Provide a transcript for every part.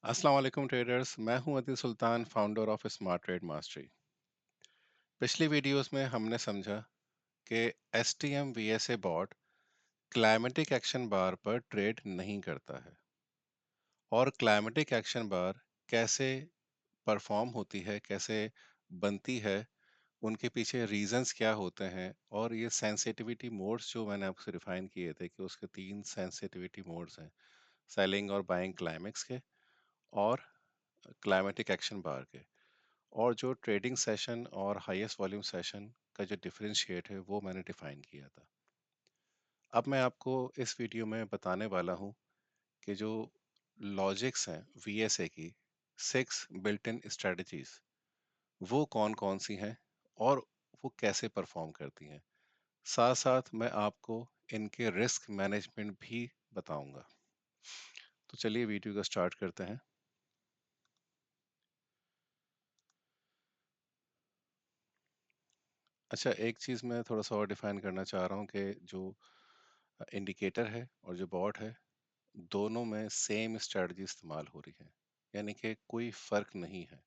अस्सलाम वालेकुम ट्रेडर्स। मैं हूं Adil Sultan, founder of smart trade mastery. पिछली वीडियोस में हमने समझा कि S T M V S A bot climactic action bar पर ट्रेड नहीं करता है और क्लाइमेटिक एक्शन बार कैसे परफॉर्म होती है, कैसे बनती है, उनके पीछे रीजंस क्या होते हैं और ये सेंसिटिविटी मोड्स जो मैंने आपसे डिफाइन किए थे कि उसके तीन सेंसिटिविटी मोड्स हैं, सेलिंग और बाइंग क्लाइमेक्स के और क्लाइमेटिक एक्शन बार के। और जो ट्रेडिंग सेशन और हाईएस्ट वॉल्यूम सेशन का जो डिफरेंशिएट है वो मैंने डिफाइन किया था। अब मैं आपको इस वीडियो में बताने वाला हूँ कि जो लॉजिक्स हैं वीएसए की 6 बिल्ट इन स्ट्रेटजीज वो कौन कौन सी हैं और वो कैसे परफॉर्म करती हैं। साथ साथ मैं आपको इनके रिस्क मैनेजमेंट भी बताऊंगा। तो चलिए वीडियो को स्टार्ट करते हैं। अच्छा, एक चीज़ मैं थोड़ा सा और डिफाइन करना चाह रहा हूँ कि जो इंडिकेटर है और जो बॉट है, दोनों में सेम स्ट्रेटजी इस्तेमाल हो रही है, यानी कि कोई फर्क नहीं है।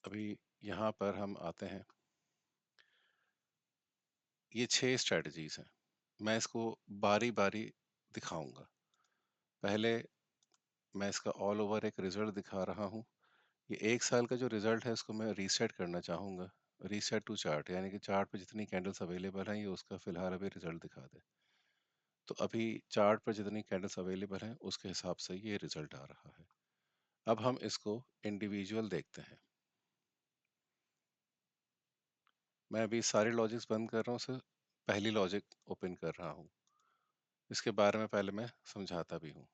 अभी यहाँ पर हम आते हैं, ये 6 स्ट्रेटजीज हैं। मैं इसको बारी बारी दिखाऊंगा। पहले मैं इसका ऑल ओवर एक रिजल्ट दिखा रहा हूँ। ये 1 साल का जो रिजल्ट है इसको मैं रीसेट करना चाहूँगा। रीसेट टू चार्ट, यानी कि चार्ट पे जितनी कैंडल्स अवेलेबल हैं ये उसका फिलहाल अभी रिजल्ट दिखा दे। तो अभी चार्ट पर जितनी कैंडल्स अवेलेबल हैं उसके हिसाब से ये रिजल्ट आ रहा है। अब हम इसको इंडिविजुअल देखते हैं। मैं अभी सारे लॉजिक्स बंद कर रहा हूँ, सिर्फ पहली लॉजिक ओपन कर रहा हूँ। इसके बारे में पहले मैं समझाता भी हूँ।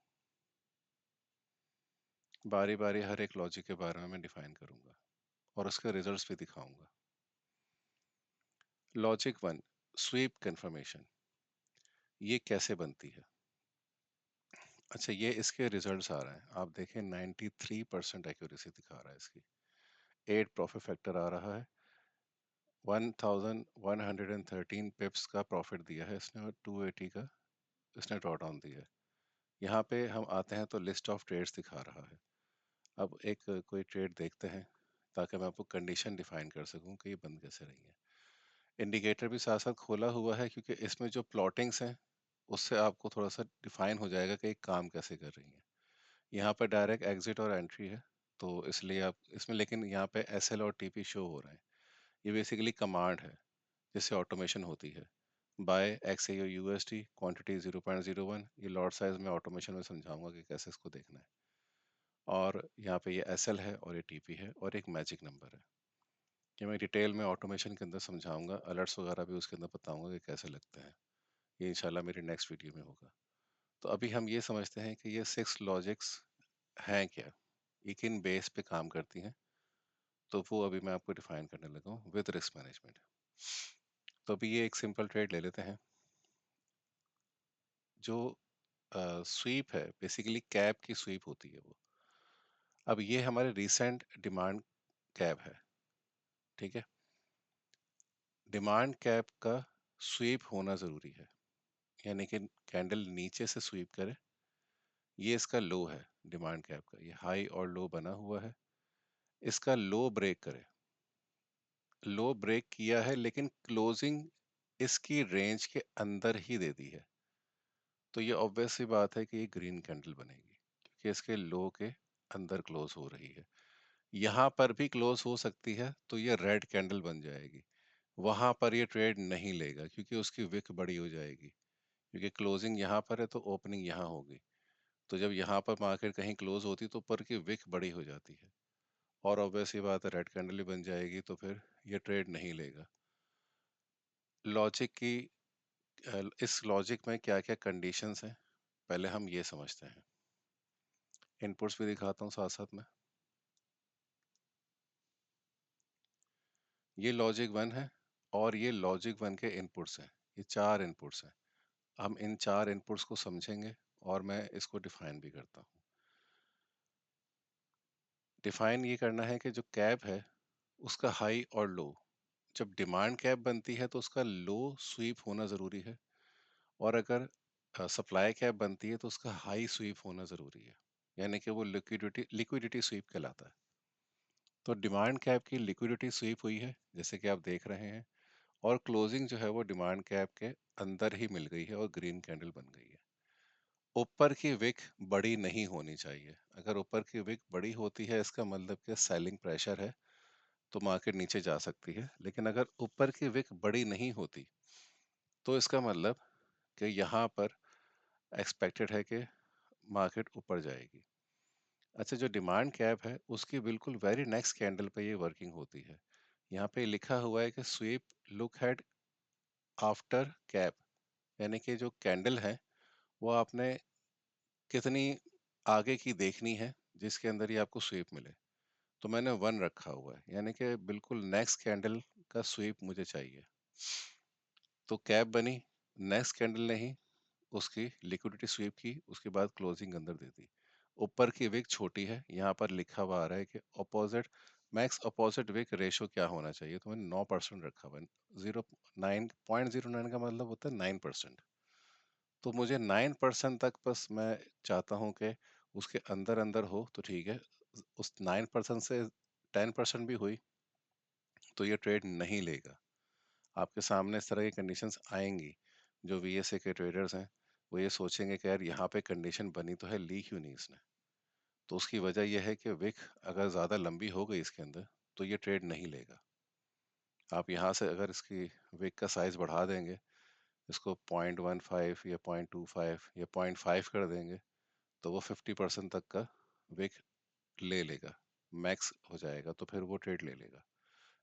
बारी बारी हर एक लॉजिक के बारे में मैं डिफाइन करूंगा और उसके रिजल्ट्स भी दिखाऊंगा। लॉजिक 1, स्वीप कंफर्मेशन, ये कैसे बनती है। अच्छा, ये इसके रिजल्ट्स आ रहे हैं, आप देखें 93% एक्यूरेसी दिखा रहा है इसकी। 8 प्रॉफिट फैक्टर आ रहा है। 1113 पिप्स का प्रॉफिट दिया है इसने और 280 का इसने ड्रॉ डाउन दिया है। यहाँ पे हम आते हैं तो लिस्ट ऑफ ट्रेड्स दिखा रहा है। अब एक कोई ट्रेड देखते हैं ताकि मैं आपको कंडीशन डिफाइन कर सकूं कि ये बंद कैसे रही है। इंडिकेटर भी साथ साथ खोला हुआ है क्योंकि इसमें जो प्लॉटिंग्स हैं उससे आपको थोड़ा सा डिफाइन हो जाएगा कि ये काम कैसे कर रही है। यहाँ पर डायरेक्ट एग्जिट और एंट्री है, तो इसलिए आप इसमें, लेकिन यहाँ पे एस एल और टीपी शो हो रहे हैं। ये बेसिकली कमांड है जिससे ऑटोमेशन होती है। बाय एक्स ए यूएसडी, क्वांटिटी 0.01। ये लॉट साइज में ऑटोमेशन में समझाऊंगा कि कैसे इसको देखना है। और यहाँ पे ये एस एल है और ये टीपी है और एक मैजिक नंबर है। ये मैं डिटेल में ऑटोमेशन के अंदर समझाऊंगा, अलर्ट्स वगैरह भी उसके अंदर बताऊंगा कि कैसे लगते हैं। ये इंशाल्लाह मेरी नेक्स्ट वीडियो में होगा। तो अभी हम ये समझते हैं कि ये 6 लॉजिक्स हैं क्या, ये किन बेस पे काम करती हैं। तो वो अभी मैं आपको डिफाइन करने लगा हूँ विद रिस्क मैनेजमेंट। तो अभी ये एक सिंपल ट्रेड ले लेते हैं। जो स्वीप है बेसिकली कैप की स्वीप होती है वो। अब ये हमारे रिसेंट डिमांड कैप है, ठीक है। डिमांड कैप का स्वीप होना ज़रूरी है, यानी कि कैंडल नीचे से स्वीप करे। ये इसका लो है डिमांड कैप का, ये हाई और लो बना हुआ है। इसका लो ब्रेक करे, लो ब्रेक किया है लेकिन क्लोजिंग इसकी रेंज के अंदर ही दे दी है, तो ये ऑब्वियस सी बात है कि ये ग्रीन कैंडल बनेगी क्योंकि इसके लो के अंदर क्लोज हो रही है। यहाँ पर भी क्लोज हो सकती है तो ये रेड कैंडल बन जाएगी। वहां पर ये ट्रेड नहीं लेगा क्योंकि उसकी विक बड़ी हो जाएगी, क्योंकि क्लोजिंग यहाँ पर है तो ओपनिंग यहाँ होगी। तो जब यहाँ पर मार्केट कहीं क्लोज होती तो ऊपर की विक बड़ी हो जाती है और ऑब्वियस ये बात है रेड कैंडल ही बन जाएगी, तो फिर ये ट्रेड नहीं लेगा। लॉजिक की इस लॉजिक में क्या क्या कंडीशंस हैं पहले हम ये समझते हैं। इनपुट्स भी दिखाता हूँ साथ साथ में। ये लॉजिक 1 है और ये लॉजिक 1 के इनपुट्स हैं। ये 4 इनपुट्स हैं। हम इन 4 इनपुट्स को समझेंगे और मैं इसको डिफाइन भी करता हूँ। डिफाइन ये करना है कि जो कैप है उसका हाई और लो, जब डिमांड कैप बनती है तो उसका लो स्वीप होना ज़रूरी है, और अगर सप्लाई कैप बनती है तो उसका हाई स्वीप होना ज़रूरी है। यानी कि वो लिक्विडिटी लिक्विडिटी स्वीप कहलाता है। तो डिमांड कैप की लिक्विडिटी स्वीप हुई है जैसे कि आप देख रहे हैं, और क्लोजिंग जो है वो डिमांड कैप के अंदर ही मिल गई है और ग्रीन कैंडल बन गई है। ऊपर की विक बड़ी नहीं होनी चाहिए। अगर ऊपर की विक बड़ी होती है इसका मतलब कि सेलिंग प्रेशर है, तो मार्केट नीचे जा सकती है। लेकिन अगर ऊपर की विक बड़ी नहीं होती तो इसका मतलब कि यहाँ पर एक्सपेक्टेड है कि मार्केट ऊपर जाएगी। अच्छा, जो डिमांड कैप है उसकी बिल्कुल वेरी नेक्स्ट कैंडल पे ये वर्किंग होती है। यहाँ पे लिखा हुआ है कि sweep look head after cap, यानी कि जो कैंडल है वो आपने कितनी आगे की देखनी है जिसके अंदर ये आपको स्वीप मिले। तो मैंने 1 रखा हुआ है, यानी कि बिल्कुल नेक्स्ट कैंडल का स्वीप मुझे चाहिए। तो कैप बनी, नेक्स्ट कैंडल ने ही उसकी लिक्विडिटी स्वीप की, उसके बाद क्लोजिंग अंदर दे दी। ऊपर की विक छोटी है, यहाँ पर लिखा हुआ आ रहा है कि opposite max opposite wick ratio क्या होना चाहिए, तो मैंने 9% रखा हुआ है। 0.09 का मतलब होता है 9%। तो मुझे 9% तक बस मैं चाहता हूँ कि उसके अंदर अंदर हो तो ठीक है। उस 9% से 10% भी हुई तो ये ट्रेड नहीं लेगा। आपके सामने इस तरह की कंडीशंस आएंगी। जो वीएसए के ट्रेडर्स हैं वो ये सोचेंगे कि यार यहाँ पे कंडीशन बनी तो है, ली क्यों नहीं इसने। तो उसकी वजह यह है कि विक अगर ज़्यादा लंबी हो गई इसके अंदर तो ये ट्रेड नहीं लेगा। आप यहाँ से अगर इसकी विक का साइज बढ़ा देंगे, इसको 0.15 या 0.25 या 0.5 कर देंगे, तो वो 50% तक का विक ले लेगा, मैक्स हो जाएगा, तो फिर वो ट्रेड ले लेगा।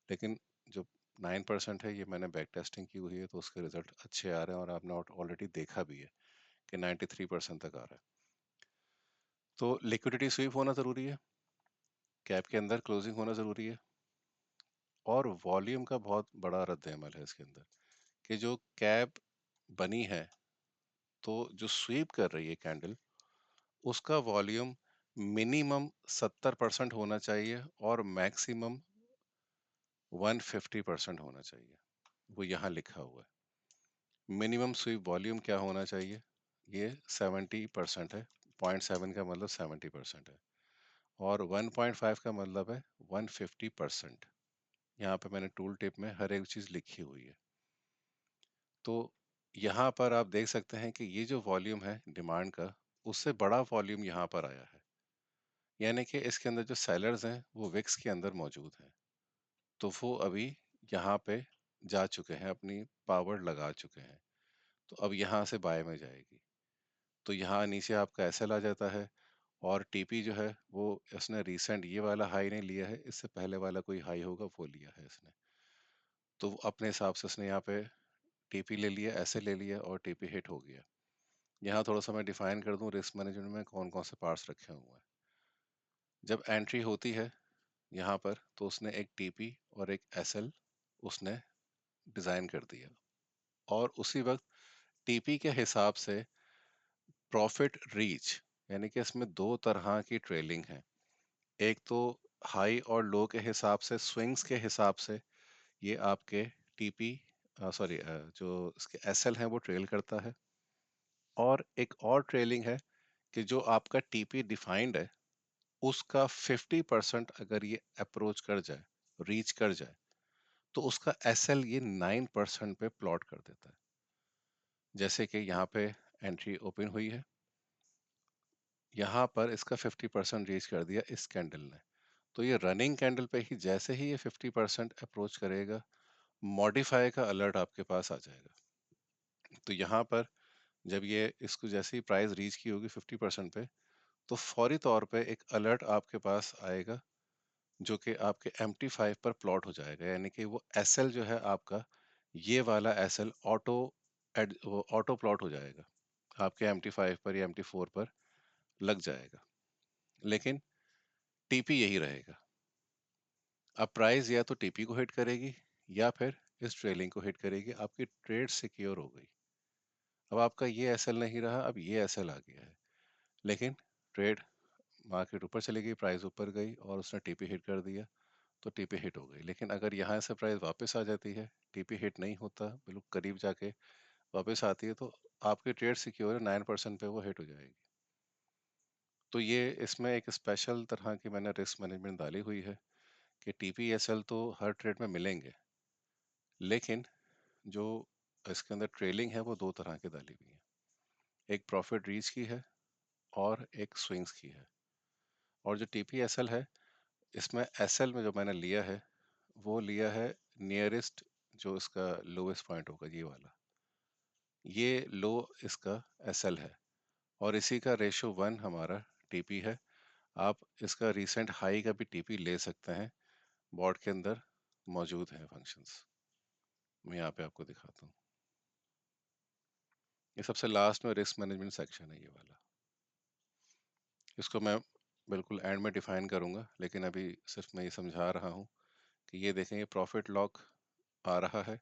लेकिन जो 9% है, ये मैंने बैक टेस्टिंग की हुई है तो उसके रिजल्ट अच्छे आ रहे हैं, और आपने ऑलरेडी देखा भी है कि 93% तक आ रहा है। तो लिक्विडिटी स्वीप होना ज़रूरी है, कैप के अंदर क्लोजिंग होना ज़रूरी है, और वॉल्यूम का बहुत बड़ा रद्द-ए-अमल है इसके अंदर कि जो कैप बनी है तो जो स्वीप कर रही है कैंडल, उसका वॉल्यूम मिनिमम 70% होना चाहिए और मैक्सिमम 150% होना चाहिए। वो यहाँ लिखा हुआ है। मिनिमम स्वीप वॉल्यूम क्या होना चाहिए, ये 70% है। 0.7 का मतलब 70% है, और 1.5 का मतलब है 150%। यहाँ पे मैंने टूल टिप में हर एक चीज़ लिखी हुई है। तो यहाँ पर आप देख सकते हैं कि ये जो वॉल्यूम है डिमांड का, उससे बड़ा वॉल्यूम यहाँ पर आया है। यानी कि इसके अंदर जो सेलर्स हैं वो विक्स के अंदर मौजूद हैं, तो वो अभी यहाँ पे जा चुके हैं, अपनी पावर लगा चुके हैं। तो अब यहाँ से बाय में जाएगी, तो यहाँ नीचे आपका एसएल आ जाता है, और टीपी जो है वो इसने रीसेंट ये वाला हाई नहीं लिया है, इससे पहले वाला कोई हाई होगा वो लिया है इसने। तो वो अपने हिसाब से इसने यहाँ पे टीपी ले लिया, एसएल ले लिया, और टीपी हिट हो गया। यहाँ थोड़ा सा मैं डिफाइन कर दूं रिस्क मैनेजमेंट में कौन कौन से पार्ट्स रखे हुए हैं। जब एंट्री होती है यहाँ पर तो उसने एक टीपी और एक एसएल उसने डिज़ाइन कर दिया, और उसी वक्त टीपी के हिसाब से प्रॉफिट रीच, यानी कि इसमें दो तरह की ट्रेलिंग है। एक तो हाई और लो के हिसाब से, स्विंग्स के हिसाब से ये आपके टीपी सॉरी जो इसके एसएल हैं वो ट्रेल करता है। और एक और ट्रेलिंग है कि जो आपका टीपी डिफाइंड है उसका 50% अगर ये अप्रोच कर जाए, रीच कर जाए, तो उसका एसएल ये 9% पे प्लॉट कर देता है। जैसे कि यहाँ पे एंट्री ओपन हुई है, यहाँ पर इसका 50% रीच कर दिया इस कैंडल ने, तो ये रनिंग कैंडल पे ही जैसे ही ये 50% अप्रोच करेगा, मॉडिफाई का अलर्ट आपके पास आ जाएगा। तो यहाँ पर जब ये इसको जैसे ही प्राइस रीच की होगी 50% पे, तो फौरी तौर पे एक अलर्ट आपके पास आएगा जो कि आपके MT5 पर प्लॉट हो जाएगा। यानी कि वो एसएल जो है आपका, ये वाला एसएल वो ऑटो प्लॉट हो जाएगा, आपके MT5 पर या MT4 पर लग जाएगा। लेकिन टीपी यही रहेगा। अब प्राइस या तो टीपी को हिट करेगी या फिर इस ट्रेलिंग को हिट करेगी, आपकी ट्रेड सिक्योर हो गई। अब आपका ये एसएल नहीं रहा, अब ये एसएल आ गया है, लेकिन ट्रेड मार्केट ऊपर चली गई, प्राइस ऊपर गई और उसने टीपी हिट कर दिया, तो टीपी हिट हो गई। लेकिन अगर यहाँ से प्राइस वापस आ जाती है, टीपी हिट नहीं होता, बिल्कुल करीब जाके वापस आती है, तो आपकी ट्रेड सिक्योर है, 9% पे वो हिट हो जाएगी। तो ये इसमें एक स्पेशल तरह की मैंने रिस्क मैनेजमेंट डाली हुई है कि टीपीएसएल तो हर ट्रेड में मिलेंगे, लेकिन जो इसके अंदर ट्रेलिंग है वो दो तरह की डाली हुई है। एक प्रॉफिट रीच की है और एक स्विंग्स की है। और जो टीपीएसएल है, इसमें एसएल में जो मैंने लिया है वो लिया है नियरेस्ट, जो इसका लोवेस्ट पॉइंट होगा ये वाला, ये लो इसका एसएल है। और इसी का रेशो 1 हमारा टीपी है। आप इसका रीसेंट हाई का भी टीपी ले सकते हैं, बॉर्ड के अंदर मौजूद है फंक्शंस। मैं यहाँ पे आपको दिखाता हूँ। ये सबसे लास्ट में रिस्क मैनेजमेंट सेक्शन है ये वाला। इसको मैं बिल्कुल एंड में डिफाइन करूंगा, लेकिन अभी सिर्फ मैं ये समझा रहा हूँ कि ये देखें, ये प्रॉफिट लॉक आ रहा है,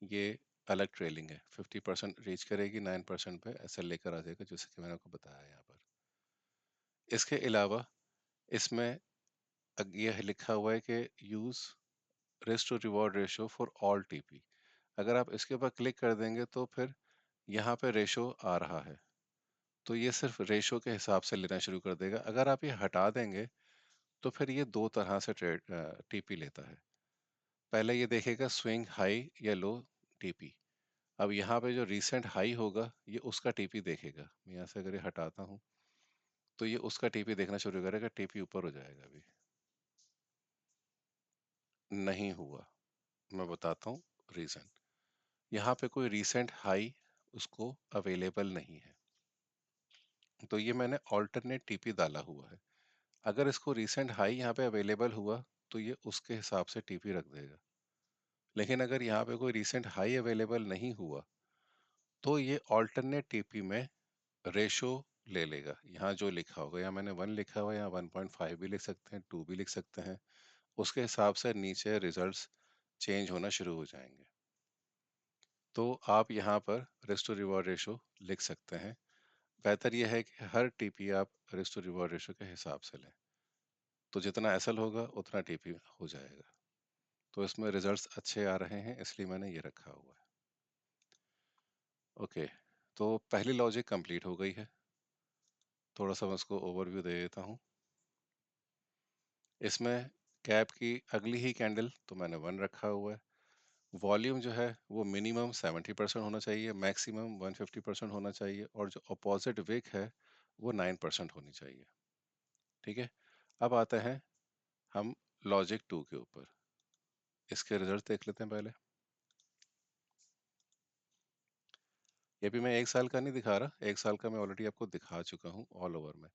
ये अलग ट्रेलिंग है। 50% रीच करेगी, 9% पे ऐसे लेकर आ जाएगा, जैसे कि मैंने आपको बताया यहाँ पर। इसके अलावा इसमें ये लिखा हुआ है कि use risk to reward ratio for all TP. अगर आप इसके ऊपर क्लिक कर देंगे तो फिर यहाँ पे रेशो आ रहा है, तो ये सिर्फ रेशो के हिसाब से लेना शुरू कर देगा। अगर आप ये हटा देंगे तो फिर ये दो तरह से ट्रेड टीपी लेता है। पहले ये देखेगा स्विंग हाई या लो टीपी। अब यहाँ पे जो रीसेंट हाई होगा ये उसका टीपी देखेगा। मैं यहाँ से अगर ये हटाता हूँ तो ये उसका टीपी देखना शुरू करेगा, टीपी ऊपर हो जाएगा। अभी नहीं हुआ, मैं बताता हूँ रीजन। यहाँ पे कोई रीसेंट हाई उसको अवेलेबल नहीं है, तो ये मैंने ऑल्टरनेट टीपी डाला हुआ है। अगर इसको रीसेंट हाई यहाँ पे अवेलेबल हुआ तो ये उसके हिसाब से टीपी रख देगा। लेकिन अगर यहाँ पे कोई रीसेंट हाई अवेलेबल नहीं हुआ तो ये ऑल्टरनेट टीपी में रेशो ले लेगा। यहाँ जो लिखा होगा, यहाँ मैंने 1 लिखा हुआ है, यहाँ 1.5 भी लिख सकते हैं, 2 भी लिख सकते हैं। उसके हिसाब से नीचे रिजल्ट्स चेंज होना शुरू हो जाएंगे। तो आप यहाँ पर रिस्क टू रिवॉर्ड रेशो लिख सकते हैं। बेहतर यह है कि हर टीपी आप रिस्क टू रिवॉर्ड रेशो के हिसाब से लें, तो जितना एसएल होगा उतना टीपी हो जाएगा। तो इसमें रिजल्ट्स अच्छे आ रहे हैं, इसलिए मैंने ये रखा हुआ है। ओके, तो पहली लॉजिक कंप्लीट हो गई है। थोड़ा सा मैं उसको ओवरव्यू दे देता हूँ। इसमें कैप की अगली ही कैंडल तो मैंने 1 रखा हुआ है। वॉल्यूम जो है वो मिनिमम 70% होना चाहिए, मैक्सिमम 150% होना चाहिए, और जो अपोजिट विक है वो 9% होनी चाहिए। ठीक है, अब आते हैं हम लॉजिक 2 के ऊपर। इसके रिजल्ट देख लेते हैं पहले। ये भी मैं 1 साल का नहीं दिखा रहा, 1 साल का मैं ऑलरेडी आपको दिखा चुका हूँ ऑल ओवर में।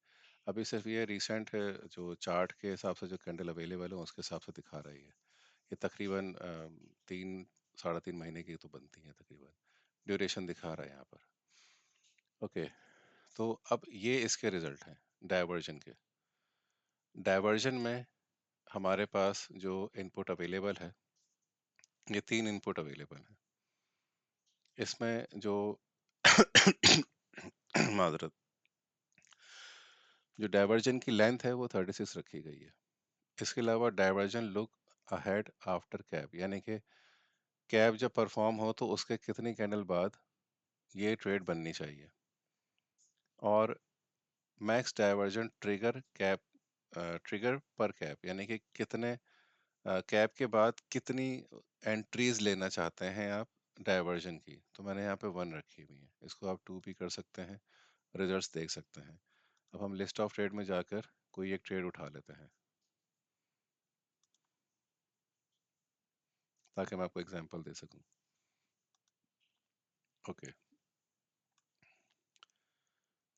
अभी सिर्फ ये रिसेंट जो चार्ट के हिसाब से जो कैंडल अवेलेबल है उसके हिसाब से दिखा रही है। ये तकरीबन 3 साढ़े 3 महीने की तो बनती है तकरीबन, ड्यूरेशन दिखा रहा है यहाँ पर। ओके, तो अब ये इसके रिजल्ट हैं डायवर्जन के। डायवर्जन में हमारे पास जो इनपुट अवेलेबल है, ये 3 इनपुट अवेलेबल है। इसमें जो माजरत, जो डायवर्जन की लेंथ है वो 36 रखी गई है। इसके अलावा diversion look ahead after cap, यानी कि कैप जब परफॉर्म हो तो उसके कितनी कैंडल बाद ये ट्रेड बननी चाहिए। और max diversion trigger cap, trigger पर कैप, यानी कि कितने कैप के बाद कितनी एंट्रीज लेना चाहते हैं आप डायवर्जन की। तो मैंने यहाँ पे 1 रखी हुई है, इसको आप 2 भी कर सकते हैं, रिजल्ट्स देख सकते हैं। अब हम लिस्ट ऑफ ट्रेड में जाकर कोई एक ट्रेड उठा लेते हैं ताकि मैं आपको एग्जांपल दे सकूं। ओके,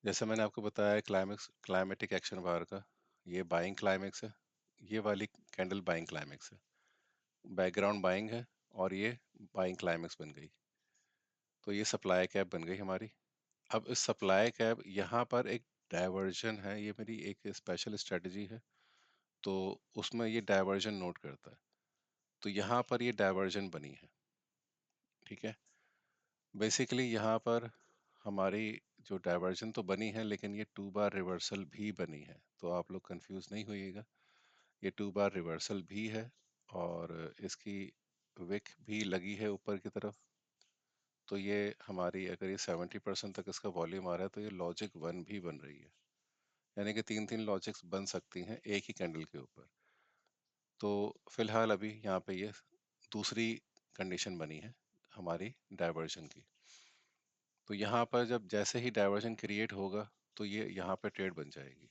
जैसे मैंने आपको बताया क्लाइमेक्स, क्लाइमेटिक एक्शन बार का, ये बाइंग क्लाइमेक्स है, ये वाली कैंडल बाइंग क्लाइमेक्स है, बैकग्राउंड बाइंग है, और ये बाइंग क्लाइमेक्स बन गई। तो ये सप्लाई कैप बन गई हमारी। अब इस सप्लाई कैप यहाँ पर एक डायवर्जन है, ये मेरी एक स्पेशल स्ट्रेटजी है, तो उसमें ये डायवर्जन नोट करता है। तो यहाँ पर ये डायवर्जन बनी है। ठीक है, बेसिकली यहाँ पर हमारी जो डायवर्जन तो बनी है, लेकिन ये 2 बार रिवर्सल भी बनी है, तो आप लोग कंफ्यूज नहीं होइएगा। ये 2 बार रिवर्सल भी है और इसकी विक भी लगी है ऊपर की तरफ। तो ये हमारी, अगर ये 70% तक इसका वॉल्यूम आ रहा है तो ये लॉजिक 1 भी बन रही है। यानी कि तीन तीन लॉजिक्स बन सकती हैं एक ही कैंडल के ऊपर। तो फिलहाल अभी यहाँ पे ये दूसरी कंडीशन बनी है हमारी डाइवर्जन की। तो यहाँ पर जब जैसे ही डाइवर्जन क्रिएट होगा तो ये यहाँ पे ट्रेड बन जाएगी,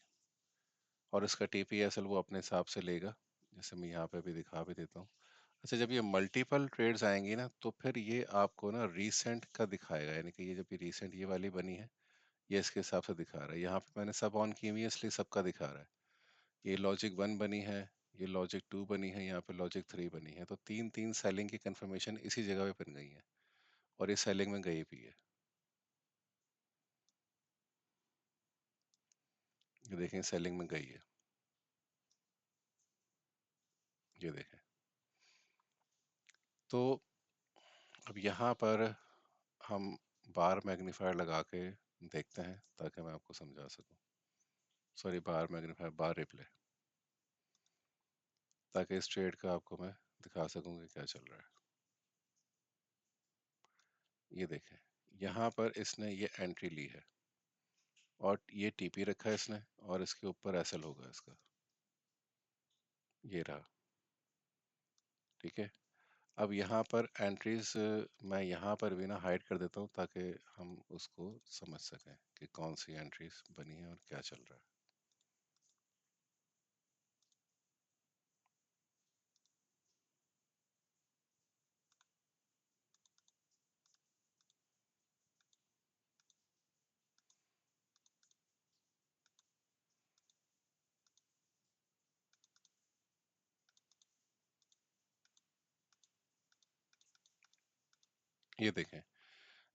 और इसका टीपीएसएल वो अपने हिसाब से लेगा, जैसे मैं यहाँ पे भी दिखा भी देता हूँ। अच्छा, जब ये मल्टीपल ट्रेड्स आएंगी ना तो फिर ये आपको ना रीसेंट का दिखाएगा, यानी कि ये जब ये रीसेंट ये वाली बनी है ये इसके हिसाब से दिखा रहा है। यहाँ पे मैंने सब ऑन की हुई है इसलिए सबका दिखा रहा है। ये लॉजिक 1 बनी है, ये लॉजिक 2 बनी है, यहाँ पे लॉजिक 3 बनी है, तो तीन तीन सेलिंग की कंफर्मेशन इसी जगह पे बन गई है, और ये सेलिंग में गई भी है। ये देखें सेलिंग में गई है, ये देखें। तो अब यहाँ पर हम बार मैग्नीफायर लगा के देखते हैं ताकि मैं आपको समझा सकूं। सॉरी, बार मैग्नीफायर, बार रिप्ले, ताकि इस ट्रेड का आपको मैं दिखा सकूं कि क्या चल रहा है। ये देखें, यहाँ पर इसने ये एंट्री ली है और ये टीपी रखा है इसने, और इसके ऊपर एसएल होगा इसका, ये रहा। ठीक है। अब यहाँ पर एंट्रीज मैं यहाँ पर भी ना हाइड कर देता हूँ ताकि हम उसको समझ सकें कि कौन सी एंट्रीज बनी है और क्या चल रहा है। ये देखें,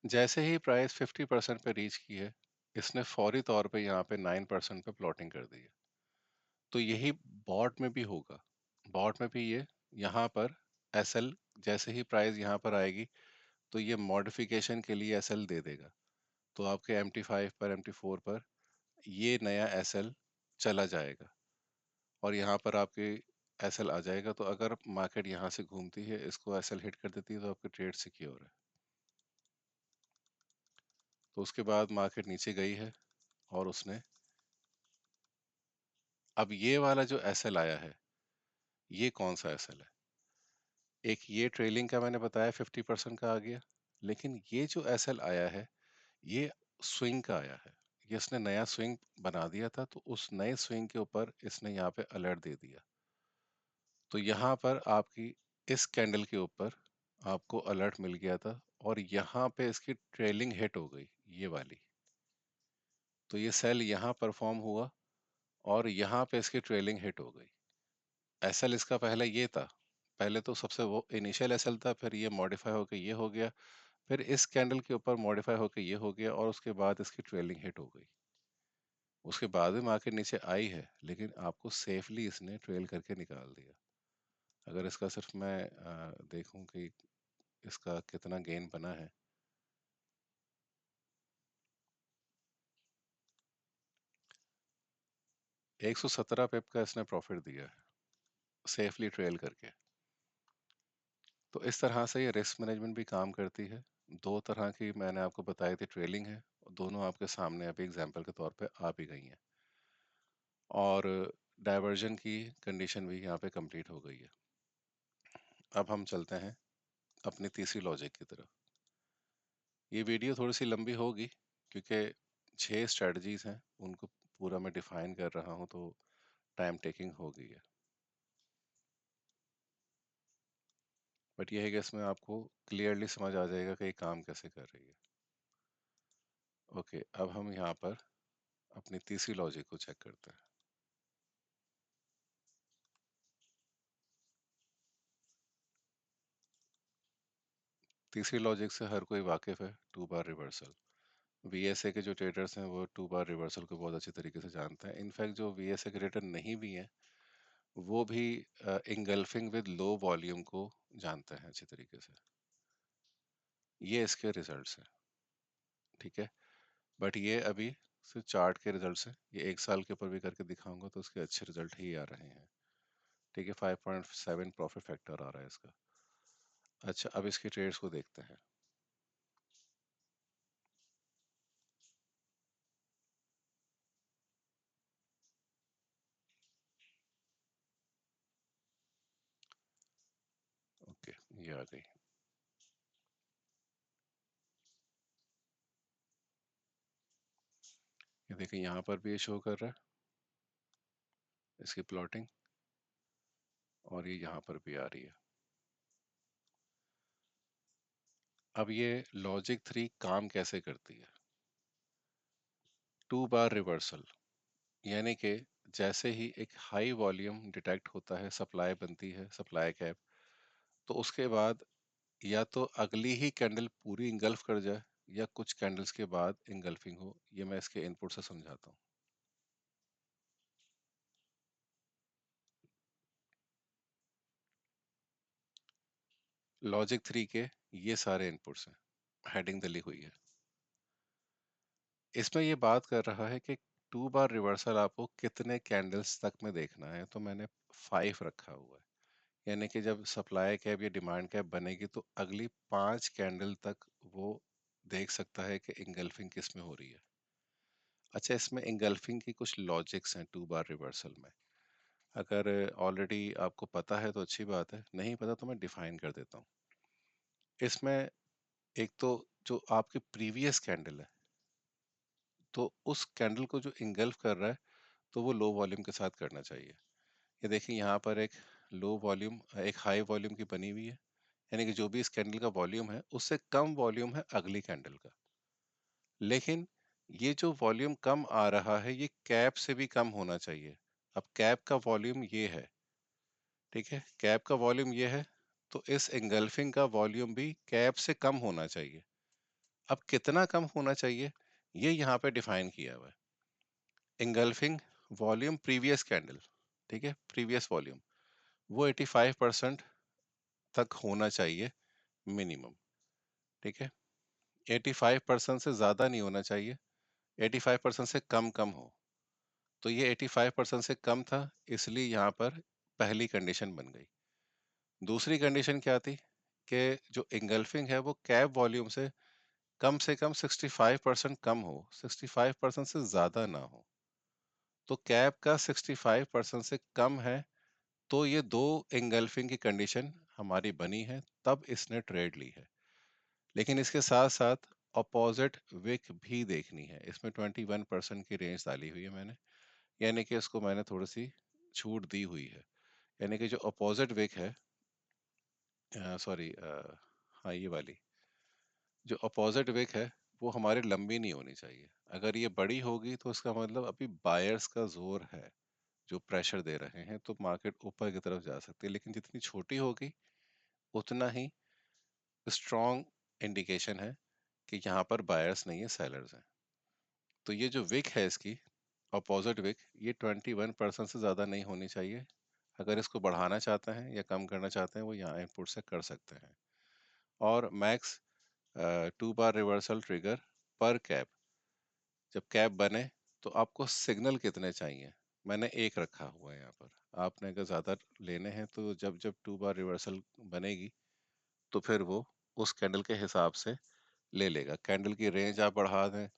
जैसे ही प्राइस 50% पे रीच की है, इसने फौरी तौर पे यहाँ पे 9% पे प्लॉटिंग कर दी है। तो यही बॉट में भी होगा। बॉट में भी ये यहाँ पर एसएल, जैसे ही प्राइस यहाँ पर आएगी तो ये मॉडिफिकेशन के लिए एसएल दे देगा। तो आपके MT5 पर, MT4 पर ये नया एसएल चला जाएगा, और यहाँ पर आपके एसएल आ जाएगा। तो अगर मार्केट यहाँ से घूमती है, इसको एसएल हिट कर देती है, तो आपकी ट्रेड सिक्योर है। तो उसके बाद मार्केट नीचे गई है और उसने, अब ये वाला जो एसएल आया है, ये कौन सा एसएल है? एक ये ट्रेलिंग का मैंने बताया 50% का आ गया, लेकिन ये जो एसएल आया है ये स्विंग का आया है। ये इसने नया स्विंग बना दिया था, तो उस नए स्विंग के ऊपर इसने यहाँ पे अलर्ट दे दिया। तो यहाँ पर आपकी इस कैंडल के ऊपर आपको अलर्ट मिल गया था, और यहाँ पे इसकी ट्रेलिंग हिट हो गई, ये वाली। तो ये सेल यहाँ परफॉर्म हुआ और यहाँ पे इसकी ट्रेलिंग हिट हो गई। एसएल इसका पहले ये था, पहले तो सबसे वो इनिशियल एसएल था, फिर ये मॉडिफाई होकर ये हो गया, फिर इस कैंडल के ऊपर मॉडिफाई होकर ये हो गया, और उसके बाद इसकी ट्रेलिंग हिट हो गई। उसके बाद भी मार्केट नीचे आई है, लेकिन आपको सेफली इसने ट्रेल करके निकाल दिया। अगर इसका सिर्फ मैं देखूं कि इसका कितना गेन बना है, 117 पिप का इसने प्रॉफिट दिया है सेफली ट्रेल करके। तो इस तरह से ये रिस्क मैनेजमेंट भी काम करती है। दो तरह की मैंने आपको बताई थी ट्रेलिंग है, दोनों आपके सामने अभी एग्जांपल के तौर पे आ भी गई हैं, और डाइवर्जन की कंडीशन भी यहाँ पे कंप्लीट हो गई है। अब हम चलते हैं अपनी तीसरी लॉजिक की तरफ। ये वीडियो थोड़ी सी लंबी होगी क्योंकि 6 स्ट्रेटजीज हैं, उनको पूरा मैं डिफाइन कर रहा हूँ, तो टाइम टेकिंग हो गई है। बट ये है कि इसमें आपको क्लियरली समझ आ जाएगा कि ये काम कैसे कर रही है। ओके, अब हम यहाँ पर अपनी तीसरी लॉजिक को चेक करते हैं। तीसरी लॉजिक से हर कोई वाकिफ है, टू बार रिवर्सल। वीएसए के जो ट्रेडर्स हैं वो टू बार रिवर्सल को बहुत अच्छी तरीके से जानते हैं। इनफैक्ट जो वीएसए के ट्रेडर नहीं भी हैं, वो भी इंगल्फिंग विद लो वॉल्यूम को जानते हैं अच्छी तरीके से। ये इसके रिजल्ट्स हैं। ठीक है। बट ये अभी सिर्फ चार्ट के रिजल्ट्स हैं, ये 1 साल के ऊपर भी करके दिखाऊंगा तो उसके अच्छे रिजल्ट ही आ रहे हैं। ठीक है, 5.7 प्रॉफिट फैक्टर आ रहा है इसका। अच्छा, अब इसकी ट्रेड्स को देखते हैं। ओके, ये आ गई। ये देखिए यहाँ पर भी ये शो कर रहा है इसकी प्लॉटिंग, और ये यहाँ पर भी आ रही है। अब ये लॉजिक 3 काम कैसे करती है? 2 बार रिवर्सल, यानी कि जैसे ही एक हाई वॉल्यूम डिटेक्ट होता है, सप्लाई बनती है, सप्लाई कैप, तो उसके बाद या तो अगली ही कैंडल पूरी इंगल्फ कर जाए या कुछ कैंडल्स के बाद इंगल्फिंग हो। ये मैं इसके इनपुट से समझाता हूँ। लॉजिक 3 के ये सारे इनपुट्स हैं, हेडिंग दली हुई है। इसमें ये बात कर रहा है कि 2 बार रिवर्सल आपको कितने कैंडल्स तक में देखना है, तो मैंने 5 रखा हुआ है। यानी कि जब सप्लाई कैप या डिमांड कैप बनेगी तो अगली 5 कैंडल तक वो देख सकता है कि इंगल्फिंग किस में हो रही है। अच्छा, इसमें इंगल्फिंग की कुछ लॉजिक्स हैं 2 बार रिवर्सल में। अगर ऑलरेडी आपको पता है तो अच्छी बात है, नहीं पता तो मैं डिफाइन कर देता हूँ। इसमें एक तो जो आपकी प्रीवियस कैंडल है, तो उस कैंडल को जो इंगल्फ कर रहा है तो वो लो वॉल्यूम के साथ करना चाहिए। ये देखिए यहाँ पर एक लो वॉल्यूम, एक हाई वॉल्यूम की बनी हुई है, यानी कि जो भी इस कैंडल का वॉल्यूम है उससे कम वॉल्यूम है अगली कैंडल का। लेकिन ये जो वॉल्यूम कम आ रहा है ये कैप से भी कम होना चाहिए। अब कैप का वॉल्यूम ये है, ठीक है, कैप का वॉल्यूम ये है, तो इस एंगल्फिंग का वॉल्यूम भी कैप से कम होना चाहिए। अब कितना कम होना चाहिए ये यहाँ पे डिफाइन किया हुआ है। एंगल्फिंग वॉल्यूम प्रीवियस कैंडल, ठीक है, प्रीवियस वॉल्यूम वो 85% तक होना चाहिए मिनिमम, ठीक है। 85% से ज़्यादा नहीं होना चाहिए, 85% से कम कम हो। तो ये 85% से कम था, इसलिए यहाँ पर पहली कंडीशन बन गई। दूसरी कंडीशन क्या थी कि जो इंगल्फिंग है वो कैप वॉल्यूम से कम 65% कम हो, 65% से ज़्यादा ना हो। तो कैप का 65% से कम है, तो ये दो इंगल्फिंग की कंडीशन हमारी बनी है, तब इसने ट्रेड ली है। लेकिन इसके साथ साथ अपोजिट विक भी देखनी है। इसमें 21% की रेंज डाली हुई है मैंने, यानी कि इसको मैंने थोड़ी सी छूट दी हुई है। यानी कि जो अपोजिट विक है, सॉरी, हाँ ये वाली जो अपोजिट विक है वो हमारी लंबी नहीं होनी चाहिए। अगर ये बड़ी होगी तो इसका मतलब अभी बायर्स का जोर है जो प्रेशर दे रहे हैं, तो मार्केट ऊपर की तरफ जा सकती है। लेकिन जितनी छोटी होगी उतना ही स्ट्रॉन्ग इंडिकेशन है कि यहाँ पर बायर्स नहीं है, सेलर्स हैं। तो ये जो विक है इसकी अपोजिट विक, ये 21% से ज़्यादा नहीं होनी चाहिए। अगर इसको बढ़ाना चाहते हैं या कम करना चाहते हैं वो यहाँ इनपुट से कर सकते हैं। और मैक्स 2 बार रिवर्सल ट्रिगर पर कैप, जब कैप बने तो आपको सिग्नल कितने चाहिए, मैंने एक रखा हुआ है यहाँ पर। आपने अगर ज़्यादा लेने हैं तो जब जब 2 बार रिवर्सल बनेगी तो फिर वो उस कैंडल के हिसाब से ले लेगा। कैंडल की रेंज आप बढ़ा दें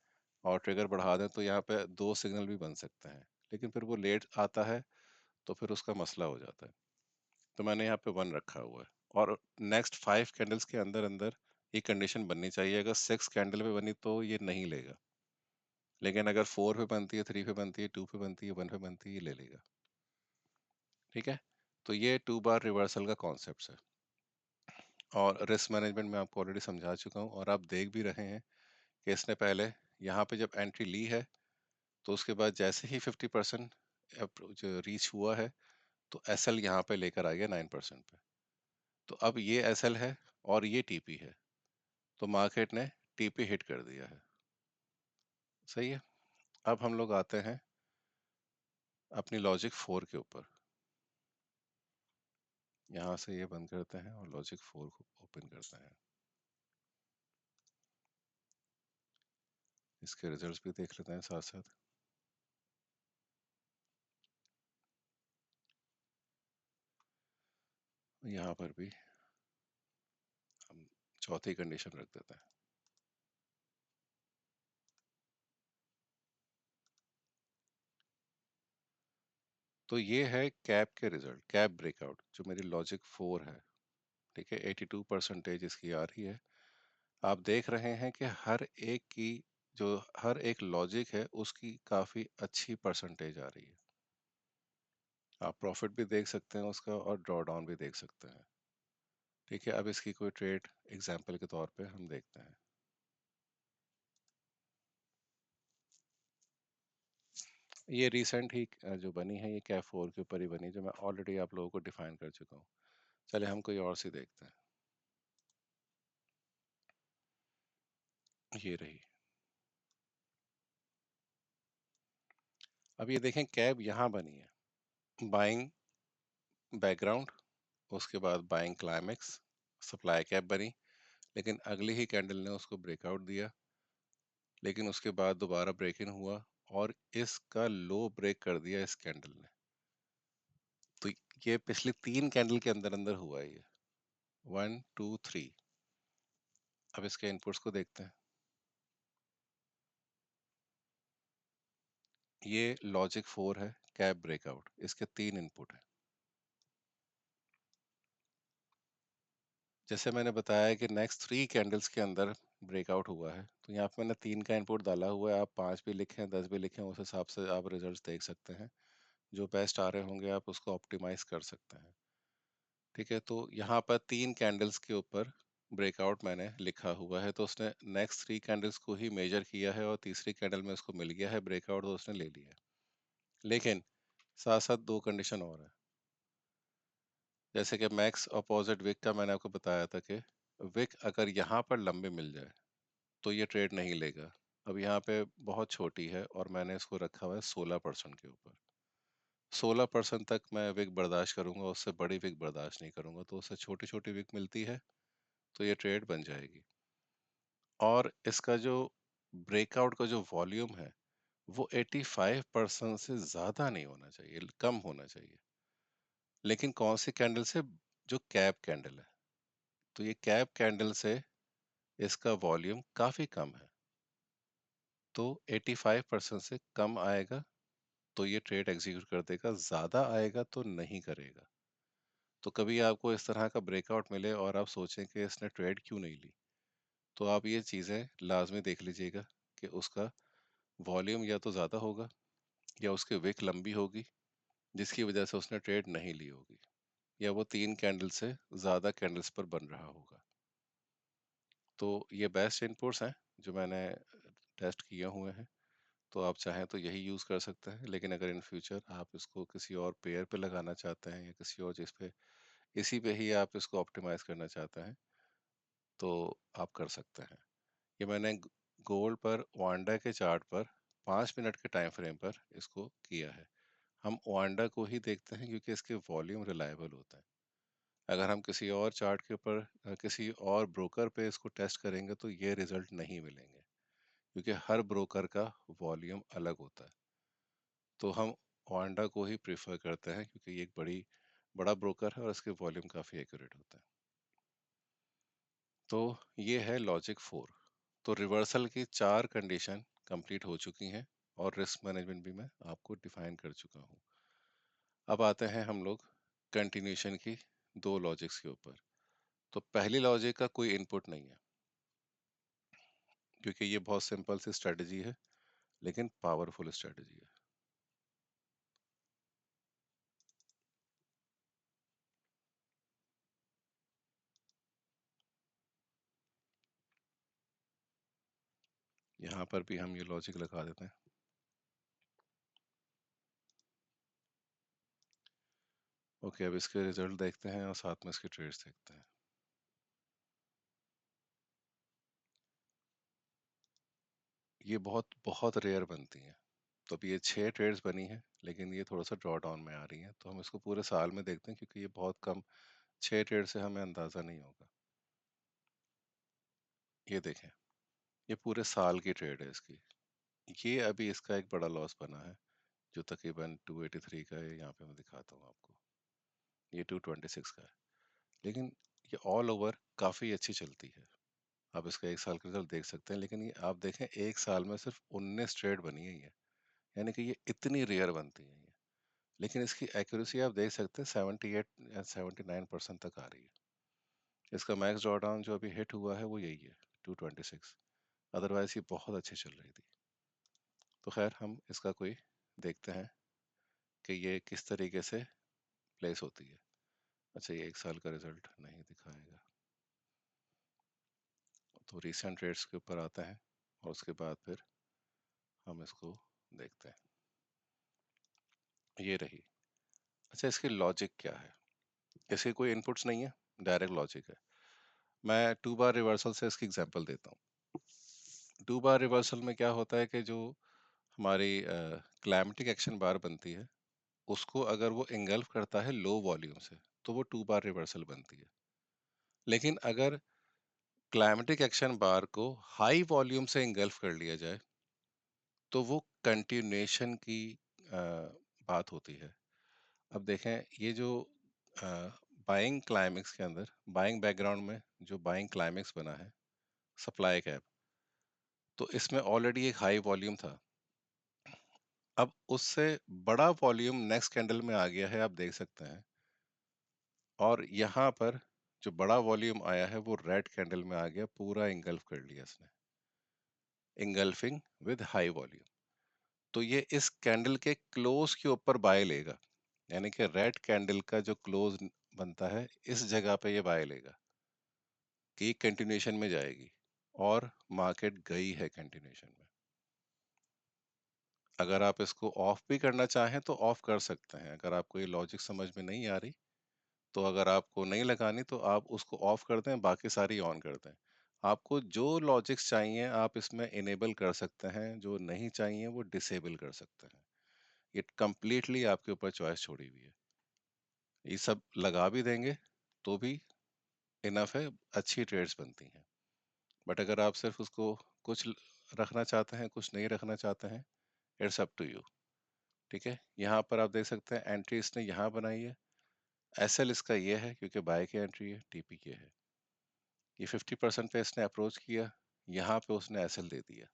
और ट्रिगर बढ़ा दें तो यहाँ पे 2 सिग्नल भी बन सकते हैं, लेकिन फिर वो लेट आता है तो फिर उसका मसला हो जाता है। तो मैंने यहाँ पे 1 रखा हुआ है। और नेक्स्ट 5 कैंडल्स के अंदर अंदर ये कंडीशन बननी चाहिए। अगर 6 कैंडल पे बनी तो ये नहीं लेगा, लेकिन अगर 4 पे बनती है, 3 पे बनती है, 2 पे बनती है, 1 पे बनती है, ये ले लेगा। ठीक है, तो ये 2 बार रिवर्सल का कॉन्सेप्ट है। और रिस्क मैनेजमेंट में आपको ऑलरेडी समझा चुका हूँ, और आप देख भी रहे हैं कि इसने पहले यहाँ पे जब एंट्री ली है तो उसके बाद जैसे ही 50% जो रीच हुआ है तो एस एल यहाँ पे लेकर आ गया 9% पे। तो अब ये एस एल है और ये टीपी है, तो मार्केट ने टीपी हिट कर दिया है। सही है। अब हम लोग आते हैं अपनी लॉजिक 4 के ऊपर। यहाँ से ये बंद करते हैं और लॉजिक 4 को ओपन करते हैं। इसके रिजल्ट्स भी देख लेते हैं साथ साथ। यहाँ पर भी हम चौथी कंडीशन रख देते हैं। तो ये है कैप के रिजल्ट, कैप ब्रेकआउट जो मेरी लॉजिक 4 है। ठीक है, 82% इसकी आ रही है। आप देख रहे हैं कि हर एक की जो हर एक लॉजिक है उसकी काफ़ी अच्छी परसेंटेज आ रही है। आप प्रॉफिट भी देख सकते हैं उसका और ड्रॉ डाउन भी देख सकते हैं। ठीक है, अब इसकी कोई ट्रेड एग्जांपल के तौर पे हम देखते हैं। ये रिसेंट ही जो बनी है ये कैफ 4 के ऊपर ही बनी, जो मैं ऑलरेडी आप लोगों को डिफाइन कर चुका हूँ। चलिए हम कोई और सी देखते हैं। ये रही। अब ये देखें कैब यहाँ बनी है, बाइंग बैकग्राउंड, उसके बाद बाइंग क्लाइमेक्स, सप्लाई कैप बनी, लेकिन अगली ही कैंडल ने उसको ब्रेकआउट दिया, लेकिन उसके बाद दोबारा ब्रेक इन हुआ और इसका लो ब्रेक कर दिया इस कैंडल ने। तो ये पिछली 3 कैंडल के अंदर अंदर हुआ है ये, 1 2 3। अब इसके इनपुट्स को देखते हैं। ये लॉजिक 4 है, कैप ब्रेकआउट, इसके 3 इनपुट है। जैसे मैंने बताया कि नेक्स्ट 3 कैंडल्स के अंदर ब्रेकआउट हुआ है, तो यहाँ पे मैंने 3 का इनपुट डाला हुआ है। आप 5 भी लिखें, 10 भी लिखें, उस हिसाब से आप रिजल्ट्स देख सकते हैं। जो बेस्ट आ रहे होंगे आप उसको ऑप्टिमाइज कर सकते हैं। ठीक है, तो यहाँ पर 3 कैंडल्स के ऊपर ब्रेकआउट मैंने लिखा हुआ है, तो उसने नेक्स्ट 3 कैंडल्स को ही मेजर किया है और तीसरी कैंडल में उसको मिल गया है ब्रेकआउट, तो उसने ले लिया है। लेकिन साथ साथ 2 कंडीशन और है। जैसे कि मैक्स अपोजिट विक का मैंने आपको बताया था कि विक अगर यहाँ पर लंबे मिल जाए तो ये ट्रेड नहीं लेगा। अब यहाँ पे बहुत छोटी है और मैंने इसको रखा हुआ है 16% के ऊपर। 16% तक मैं विक बर्दाश्त करूंगा, उससे बड़ी विक बर्दाश्त नहीं करूंगा। तो उससे छोटी छोटी विक मिलती है तो ये ट्रेड बन जाएगी। और इसका जो ब्रेकआउट का जो वॉल्यूम है वो 85% से ज़्यादा नहीं होना चाहिए, कम होना चाहिए। लेकिन कौन सी कैंडल से? जो कैप कैंडल है। तो ये कैप कैंडल से इसका वॉल्यूम काफ़ी कम है, तो 85% से कम आएगा तो ये ट्रेड एग्जीक्यूट कर देगा, ज़्यादा आएगा तो नहीं करेगा। तो कभी आपको इस तरह का ब्रेकआउट मिले और आप सोचें कि इसने ट्रेड क्यों नहीं ली, तो आप ये चीज़ें लाजमी देख लीजिएगा कि उसका वॉल्यूम या तो ज़्यादा होगा या उसकी विक लंबी होगी जिसकी वजह से उसने ट्रेड नहीं ली होगी, या वो 3 कैंडल से ज़्यादा कैंडल्स पर बन रहा होगा। तो ये बेस्ट इनपुट्स हैं जो मैंने टेस्ट किए हुए हैं। तो आप चाहें तो यही यूज़ कर सकते हैं, लेकिन अगर इन फ्यूचर आप इसको किसी और पेयर पे लगाना चाहते हैं या किसी और चीज़ पे, इसी पे ही आप इसको ऑप्टिमाइज करना चाहते हैं तो आप कर सकते हैं। ये मैंने गोल्ड पर वांडा के चार्ट पर 5 मिनट के टाइम फ्रेम पर इसको किया है। हम वांडा को ही देखते हैं क्योंकि इसके वॉल्यूम रिलायबल होता है। अगर हम किसी और चार्ट के ऊपर किसी और ब्रोकर पे इसको टेस्ट करेंगे तो ये रिजल्ट नहीं मिलेंगे, क्योंकि हर ब्रोकर का वॉल्यूम अलग होता है। तो हम वांडा को ही प्रेफर करते हैं क्योंकि ये एक बड़ा ब्रोकर है और इसके वॉल्यूम काफ़ी एक्यूरेट होता है। तो ये है लॉजिक 4। तो रिवर्सल की 4 कंडीशन कंप्लीट हो चुकी हैं और रिस्क मैनेजमेंट भी मैं आपको डिफाइन कर चुका हूँ। अब आते हैं हम लोग कंटिन्यूशन की 2 लॉजिक्स के ऊपर। तो पहली लॉजिक का कोई इनपुट नहीं है क्योंकि ये बहुत सिंपल सी स्ट्रेटजी है, लेकिन पावरफुल स्ट्रेटजी है। यहाँ पर भी हम ये लॉजिक लगा देते हैं। ओके, अब इसके रिजल्ट देखते हैं और साथ में इसके ट्रेड्स देखते हैं। ये बहुत बहुत रेयर बनती हैं। तो अभी ये 6 ट्रेड्स बनी हैं, लेकिन ये थोड़ा सा ड्रॉ डाउन में आ रही हैं, तो हम इसको पूरे साल में देखते हैं क्योंकि ये बहुत कम, 6 ट्रेड से हमें अंदाज़ा नहीं होगा। ये देखें, ये पूरे साल की ट्रेड है इसकी। ये अभी इसका एक बड़ा लॉस बना है जो तकरीबन 283 का है। यहाँ पे मैं दिखाता हूँ आपको, ये 226 का है। लेकिन ये ऑल ओवर काफ़ी अच्छी चलती है। आप इसका एक साल का रिजल्ट देख सकते हैं, लेकिन ये आप देखें एक साल में सिर्फ 19 ट्रेड बनी है ये, यानी कि ये इतनी रेयर बनती है ये। लेकिन इसकी एक्यूरेसी आप देख सकते हैं 78 या 79% तक आ रही है। इसका मैक्स ड्रॉडाउन जो अभी हिट हुआ है वो यही है, 226। अदरवाइज ये बहुत अच्छी चल रही थी। तो खैर हम इसका कोई देखते हैं कि ये किस तरीके से प्लेस होती है। अच्छा, ये 1 साल का रिजल्ट नहीं दिखाएगा, तो रिसेंट रेट्स के ऊपर आते हैं और उसके बाद फिर हम इसको देखते हैं। ये रही। अच्छा, इसकी लॉजिक क्या है? इसके कोई इनपुट्स नहीं है, डायरेक्ट लॉजिक है। मैं 2 बार रिवर्सल से इसकी एग्जांपल देता हूँ। 2 बार रिवर्सल में क्या होता है कि जो हमारी क्लाइमेटिक एक्शन बार बनती है, उसको अगर वो इंगल्फ करता है लो वॉल्यूम से, तो वो 2 बार रिवर्सल बनती है। लेकिन अगर क्लाइमेटिक एक्शन बार को हाई वॉल्यूम से इंगल्फ कर लिया जाए, तो वो कंटिन्यूएशन की बात होती है। अब देखें, ये जो बाइंग क्लाइमेक्स के अंदर, बाइंग बैकग्राउंड में जो बाइंग क्लाइमेक्स बना है, सप्लाई कैप, तो इसमें ऑलरेडी एक हाई वॉल्यूम था। अब उससे बड़ा वॉल्यूम नेक्स्ट कैंडल में आ गया है, आप देख सकते हैं। और यहाँ पर जो बड़ा वॉल्यूम आया है वो रेड कैंडल में आ गया, पूरा इंगल्फ कर लिया इसने, इंगल्फिंग विद हाई वॉल्यूम। तो ये इस कैंडल के क्लोज के ऊपर बाय लेगा, यानी कि रेड कैंडल का जो क्लोज बनता है इस जगह पे ये बाय लेगा कि कंटिन्यूएशन में जाएगी, और मार्केट गई है कंटिन्यूएशन में। अगर आप इसको ऑफ भी करना चाहें तो ऑफ कर सकते हैं, अगर आपको ये लॉजिक समझ में नहीं आ रही। तो अगर आपको नहीं लगानी तो आप उसको ऑफ कर दें, बाकी सारी ऑन कर दें। आपको जो लॉजिक्स चाहिए आप इसमें इनेबल कर सकते हैं, जो नहीं चाहिए वो डिसेबल कर सकते हैं। ये कंप्लीटली आपके ऊपर चॉइस छोड़ी हुई है। ये सब लगा भी देंगे तो भी इनफ है, अच्छी ट्रेड्स बनती हैं। बट अगर आप सिर्फ उसको कुछ रखना चाहते हैं, कुछ नहीं रखना चाहते हैं, इट्स अप टू यू। ठीक है, यहाँ पर आप देख सकते हैं एंट्री इसने यहाँ बनाई है। एसएल इसका ये है क्योंकि बाय की एंट्री है, टीपी ये है। ये 50% पे इसने अप्रोच किया, यहाँ पे उसने एसएल दे दिया,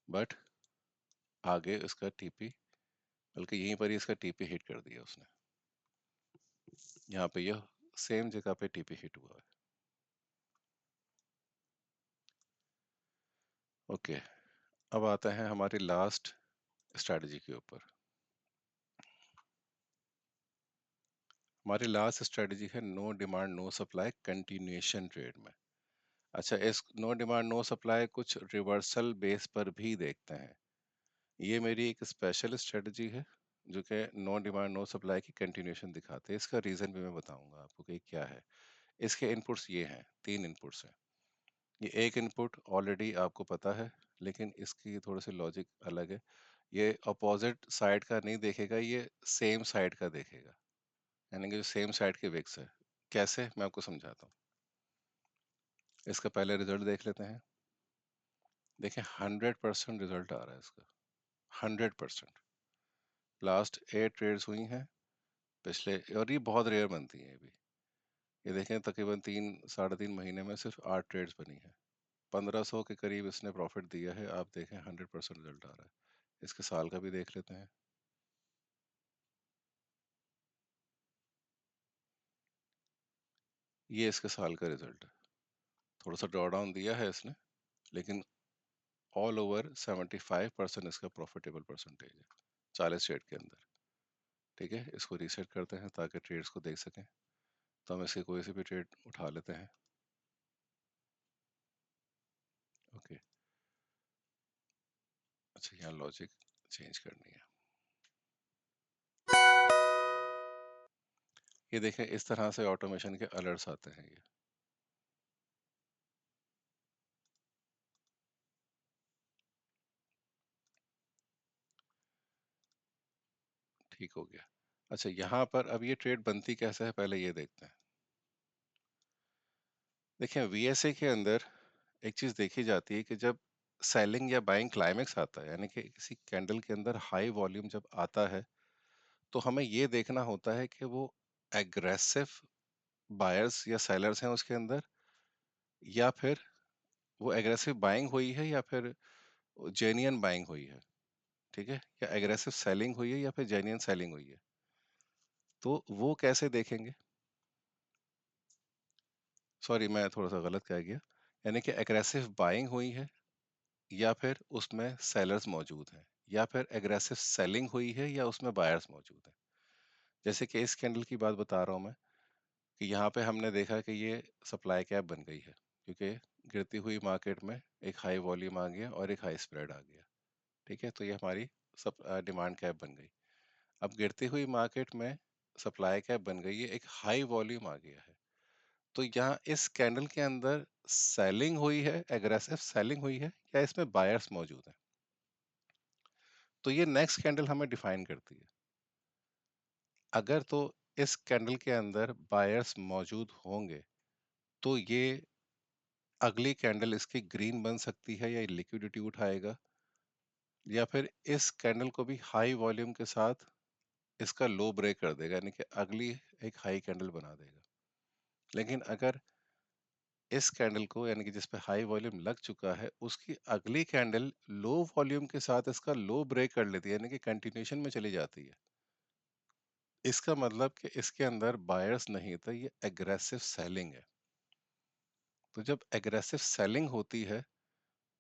बट आगे इसका टीपी, बल्कि यहीं पर ही इसका टीपी हिट कर दिया उसने। यहाँ पे यह सेम जगह पे टीपी हिट हुआ है। ओके, अब आता है हमारी लास्ट स्ट्रैटेजी के ऊपर। हमारी लास्ट स्ट्रैटेजी है no demand no supply continuation trade में। अच्छा, इस नो डिमांड नो सप्लाई कुछ रिवर्सल बेस पर भी देखते हैं। ये मेरी एक स्पेशल स्ट्रेटजी है जो कि नो डिमांड नो सप्लाई की कंटिन्यूएशन दिखाते हैं। इसका रीज़न भी मैं बताऊंगा आपको कि क्या है। इसके इनपुट्स ये हैं, 3 इनपुट्स हैं। ये एक इनपुट ऑलरेडी आपको पता है, लेकिन इसकी थोड़ी सी लॉजिक अलग है। ये अपोजिट साइड का नहीं देखेगा, ये सेम साइड का देखेगा, यानी कि जो सेम साइड के विक्स है। कैसे, मैं आपको समझाता हूँ। इसका पहले रिजल्ट देख लेते हैं। देखें, 100% रिजल्ट आ रहा है इसका, 100%। लास्ट 8 ट्रेड्स हुई हैं पिछले, और ये बहुत रेयर बनती है ये भी। ये देखें, तकरीबन 3 साढ़े 3 महीने में सिर्फ 8 ट्रेड्स बनी है, 1500 के करीब इसने प्रॉफिट दिया है। आप देखें 100% रिजल्ट आ रहा है। इसके साल का भी देख लेते हैं। ये इसके साल का रिजल्ट है। थोड़ा सा ड्रॉ डाउन दिया है इसने, लेकिन ऑल ओवर 75% इसका प्रॉफिटेबल परसेंटेज है 40 ट्रेड के अंदर। ठीक है, इसको रीसेट करते हैं ताकि ट्रेड्स को देख सकें। तो हम इसके कोई सी भी ट्रेड उठा लेते हैं। ओके, अच्छा, यहाँ लॉजिक चेंज करनी है। ये देखें, इस तरह से ऑटोमेशन के अलर्ट्स आते हैं। ये ठीक हो गया। अच्छा, यहाँ पर अब ये ट्रेड बनती कैसे है, पहले ये देखते हैं। देखिए, वीएसए के अंदर एक चीज देखी जाती है कि जब सेलिंग या बाइंग क्लाइमेक्स आता है, यानी कि किसी कैंडल के अंदर हाई वॉल्यूम जब आता है, तो हमें ये देखना होता है कि वो एग्रेसिव बायर्स या सेलर्स हैं उसके अंदर, या फिर वो एग्रेसिव बाइंग हुई है, या फिर जेन्युइन बाइंग हुई है। ठीक है, या एग्रेसिव सेलिंग हुई है, या फिर जेन्युइन सेलिंग हुई है। तो वो कैसे देखेंगे? सॉरी, मैं थोड़ा सा गलत कह गया। यानी कि एग्रेसिव बाइंग हुई है, या फिर उसमें सेलर्स मौजूद हैं, या फिर एग्रेसिव सेलिंग हुई है, या उसमें बायर्स मौजूद हैं। जैसे कि इस कैंडल की बात बता रहा हूँ मैं, कि यहाँ पे हमने देखा कि ये सप्लाई कैप बन गई है, क्योंकि गिरती हुई मार्केट में एक हाई वॉल्यूम आ गया और एक हाई स्प्रेड आ गया। ठीक है, तो ये हमारी सब डिमांड कैप बन गई। अब गिरती हुई मार्केट में सप्लाई कैप बन गई है, एक हाई वॉल्यूम आ गया है। तो यहाँ इस कैंडल के अंदर सेलिंग हुई है, एग्रेसिव सेलिंग हुई है, या इसमें बायर्स मौजूद हैं। तो ये नेक्स्ट कैंडल हमें डिफाइन करती है। अगर तो इस कैंडल के अंदर बायर्स मौजूद होंगे, तो ये अगली कैंडल इसकी ग्रीन बन सकती है, या लिक्विडिटी उठाएगा, या फिर इस कैंडल को भी हाई वॉल्यूम के साथ इसका लो ब्रेक कर देगा, यानी कि अगली एक हाई कैंडल बना देगा। लेकिन अगर इस कैंडल को, यानी कि जिस पे हाई वॉल्यूम लग चुका है, उसकी अगली कैंडल लो वॉल्यूम के साथ इसका लो ब्रेक कर लेती है, यानी कि कंटिन्यूशन में चली जाती है, इसका मतलब कि इसके अंदर बायर्स नहीं था, ये एग्रेसिव सेलिंग है। तो जब एग्रेसिव सेलिंग होती है,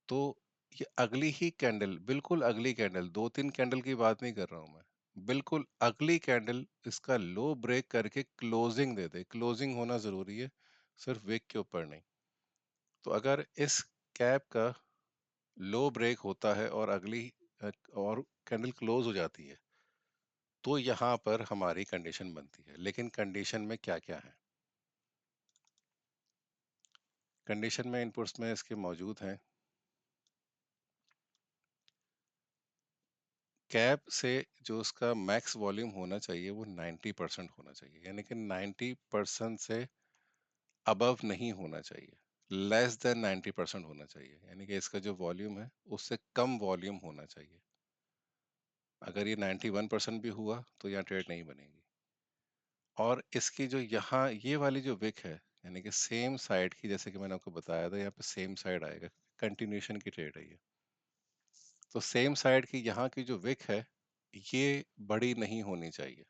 तो ये अगली ही कैंडल, बिल्कुल अगली कैंडल, 2-3 कैंडल की बात नहीं कर रहा हूं मैं, बिल्कुल अगली कैंडल इसका लो ब्रेक करके क्लोजिंग दे दे। क्लोजिंग होना जरूरी है, सिर्फ विक के ऊपर नहीं। तो अगर इस कैप का लो ब्रेक होता है और अगली और कैंडल क्लोज हो जाती है, तो यहाँ पर हमारी कंडीशन बनती है। लेकिन कंडीशन में क्या क्या है? कंडीशन में इनपुट्स में इसके मौजूद हैं, कैप से जो उसका मैक्स वॉल्यूम होना चाहिए वो 90% होना चाहिए, यानी कि 90% से अबव नहीं होना चाहिए, लेस देन 90% होना चाहिए, यानी कि इसका जो वॉल्यूम है उससे कम वॉल्यूम होना चाहिए। अगर ये 91% भी हुआ तो यहाँ ट्रेड नहीं बनेगी। और इसकी जो यहाँ ये वाली जो विक है, यानी कि सेम साइड की, जैसे कि मैंने आपको बताया था, यहाँ पे सेम साइड आएगा, कंटिन्यूशन की ट्रेड है ये। तो सेम साइड की यहाँ की जो विक है, ये बड़ी नहीं होनी चाहिए।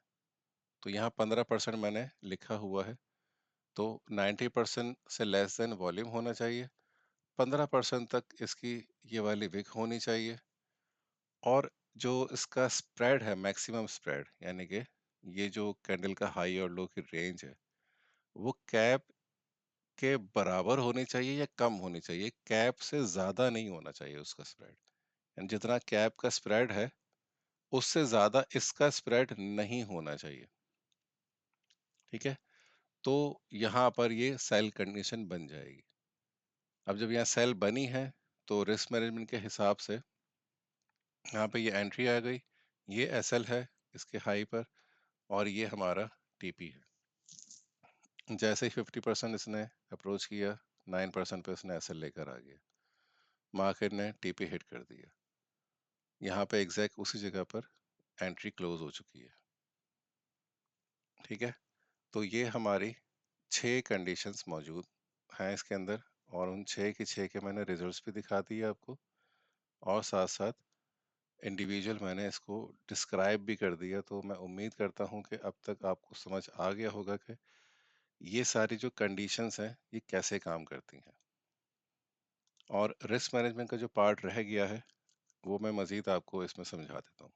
तो यहाँ 15% मैंने लिखा हुआ है, तो 90% से लेस देन वॉल्यूम होना चाहिए, 15% तक इसकी ये वाली विक होनी चाहिए, और जो इसका स्प्रेड है, मैक्सिमम स्प्रेड, यानी कि ये जो कैंडल का हाई और लो की रेंज है, वो कैप के बराबर होनी चाहिए या कम होनी चाहिए, कैप से ज्यादा नहीं होना चाहिए उसका स्प्रेड। यानी जितना कैप का स्प्रेड है, उससे ज्यादा इसका स्प्रेड नहीं होना चाहिए। ठीक है, तो यहाँ पर ये सेल कंडीशन बन जाएगी। अब जब यहाँ सेल बनी है, तो रिस्क मैनेजमेंट के हिसाब से यहाँ पे ये एंट्री आ गई, ये एसएल है इसके हाई पर, और ये हमारा टीपी है। जैसे ही 50% इसने अप्रोच किया, 9% पे इसने एसएल लेकर आ गया, मार्केट ने टीपी हिट कर दिया, यहाँ पे एग्जैक्ट उसी जगह पर एंट्री क्लोज हो चुकी है। ठीक है, तो ये हमारी 6 कंडीशंस मौजूद हैं इसके अंदर, और उन 6 के मैंने रिजल्ट्स भी दिखा दिए आपको, और साथ साथ इंडिविजुअल मैंने इसको डिस्क्राइब भी कर दिया। तो मैं उम्मीद करता हूँ कि अब तक आपको समझ आ गया होगा कि ये सारी जो कंडीशंस हैं ये कैसे काम करती हैं। और रिस्क मैनेजमेंट का जो पार्ट रह गया है, वो मैं मज़ीद आपको इसमें समझा देता हूँ।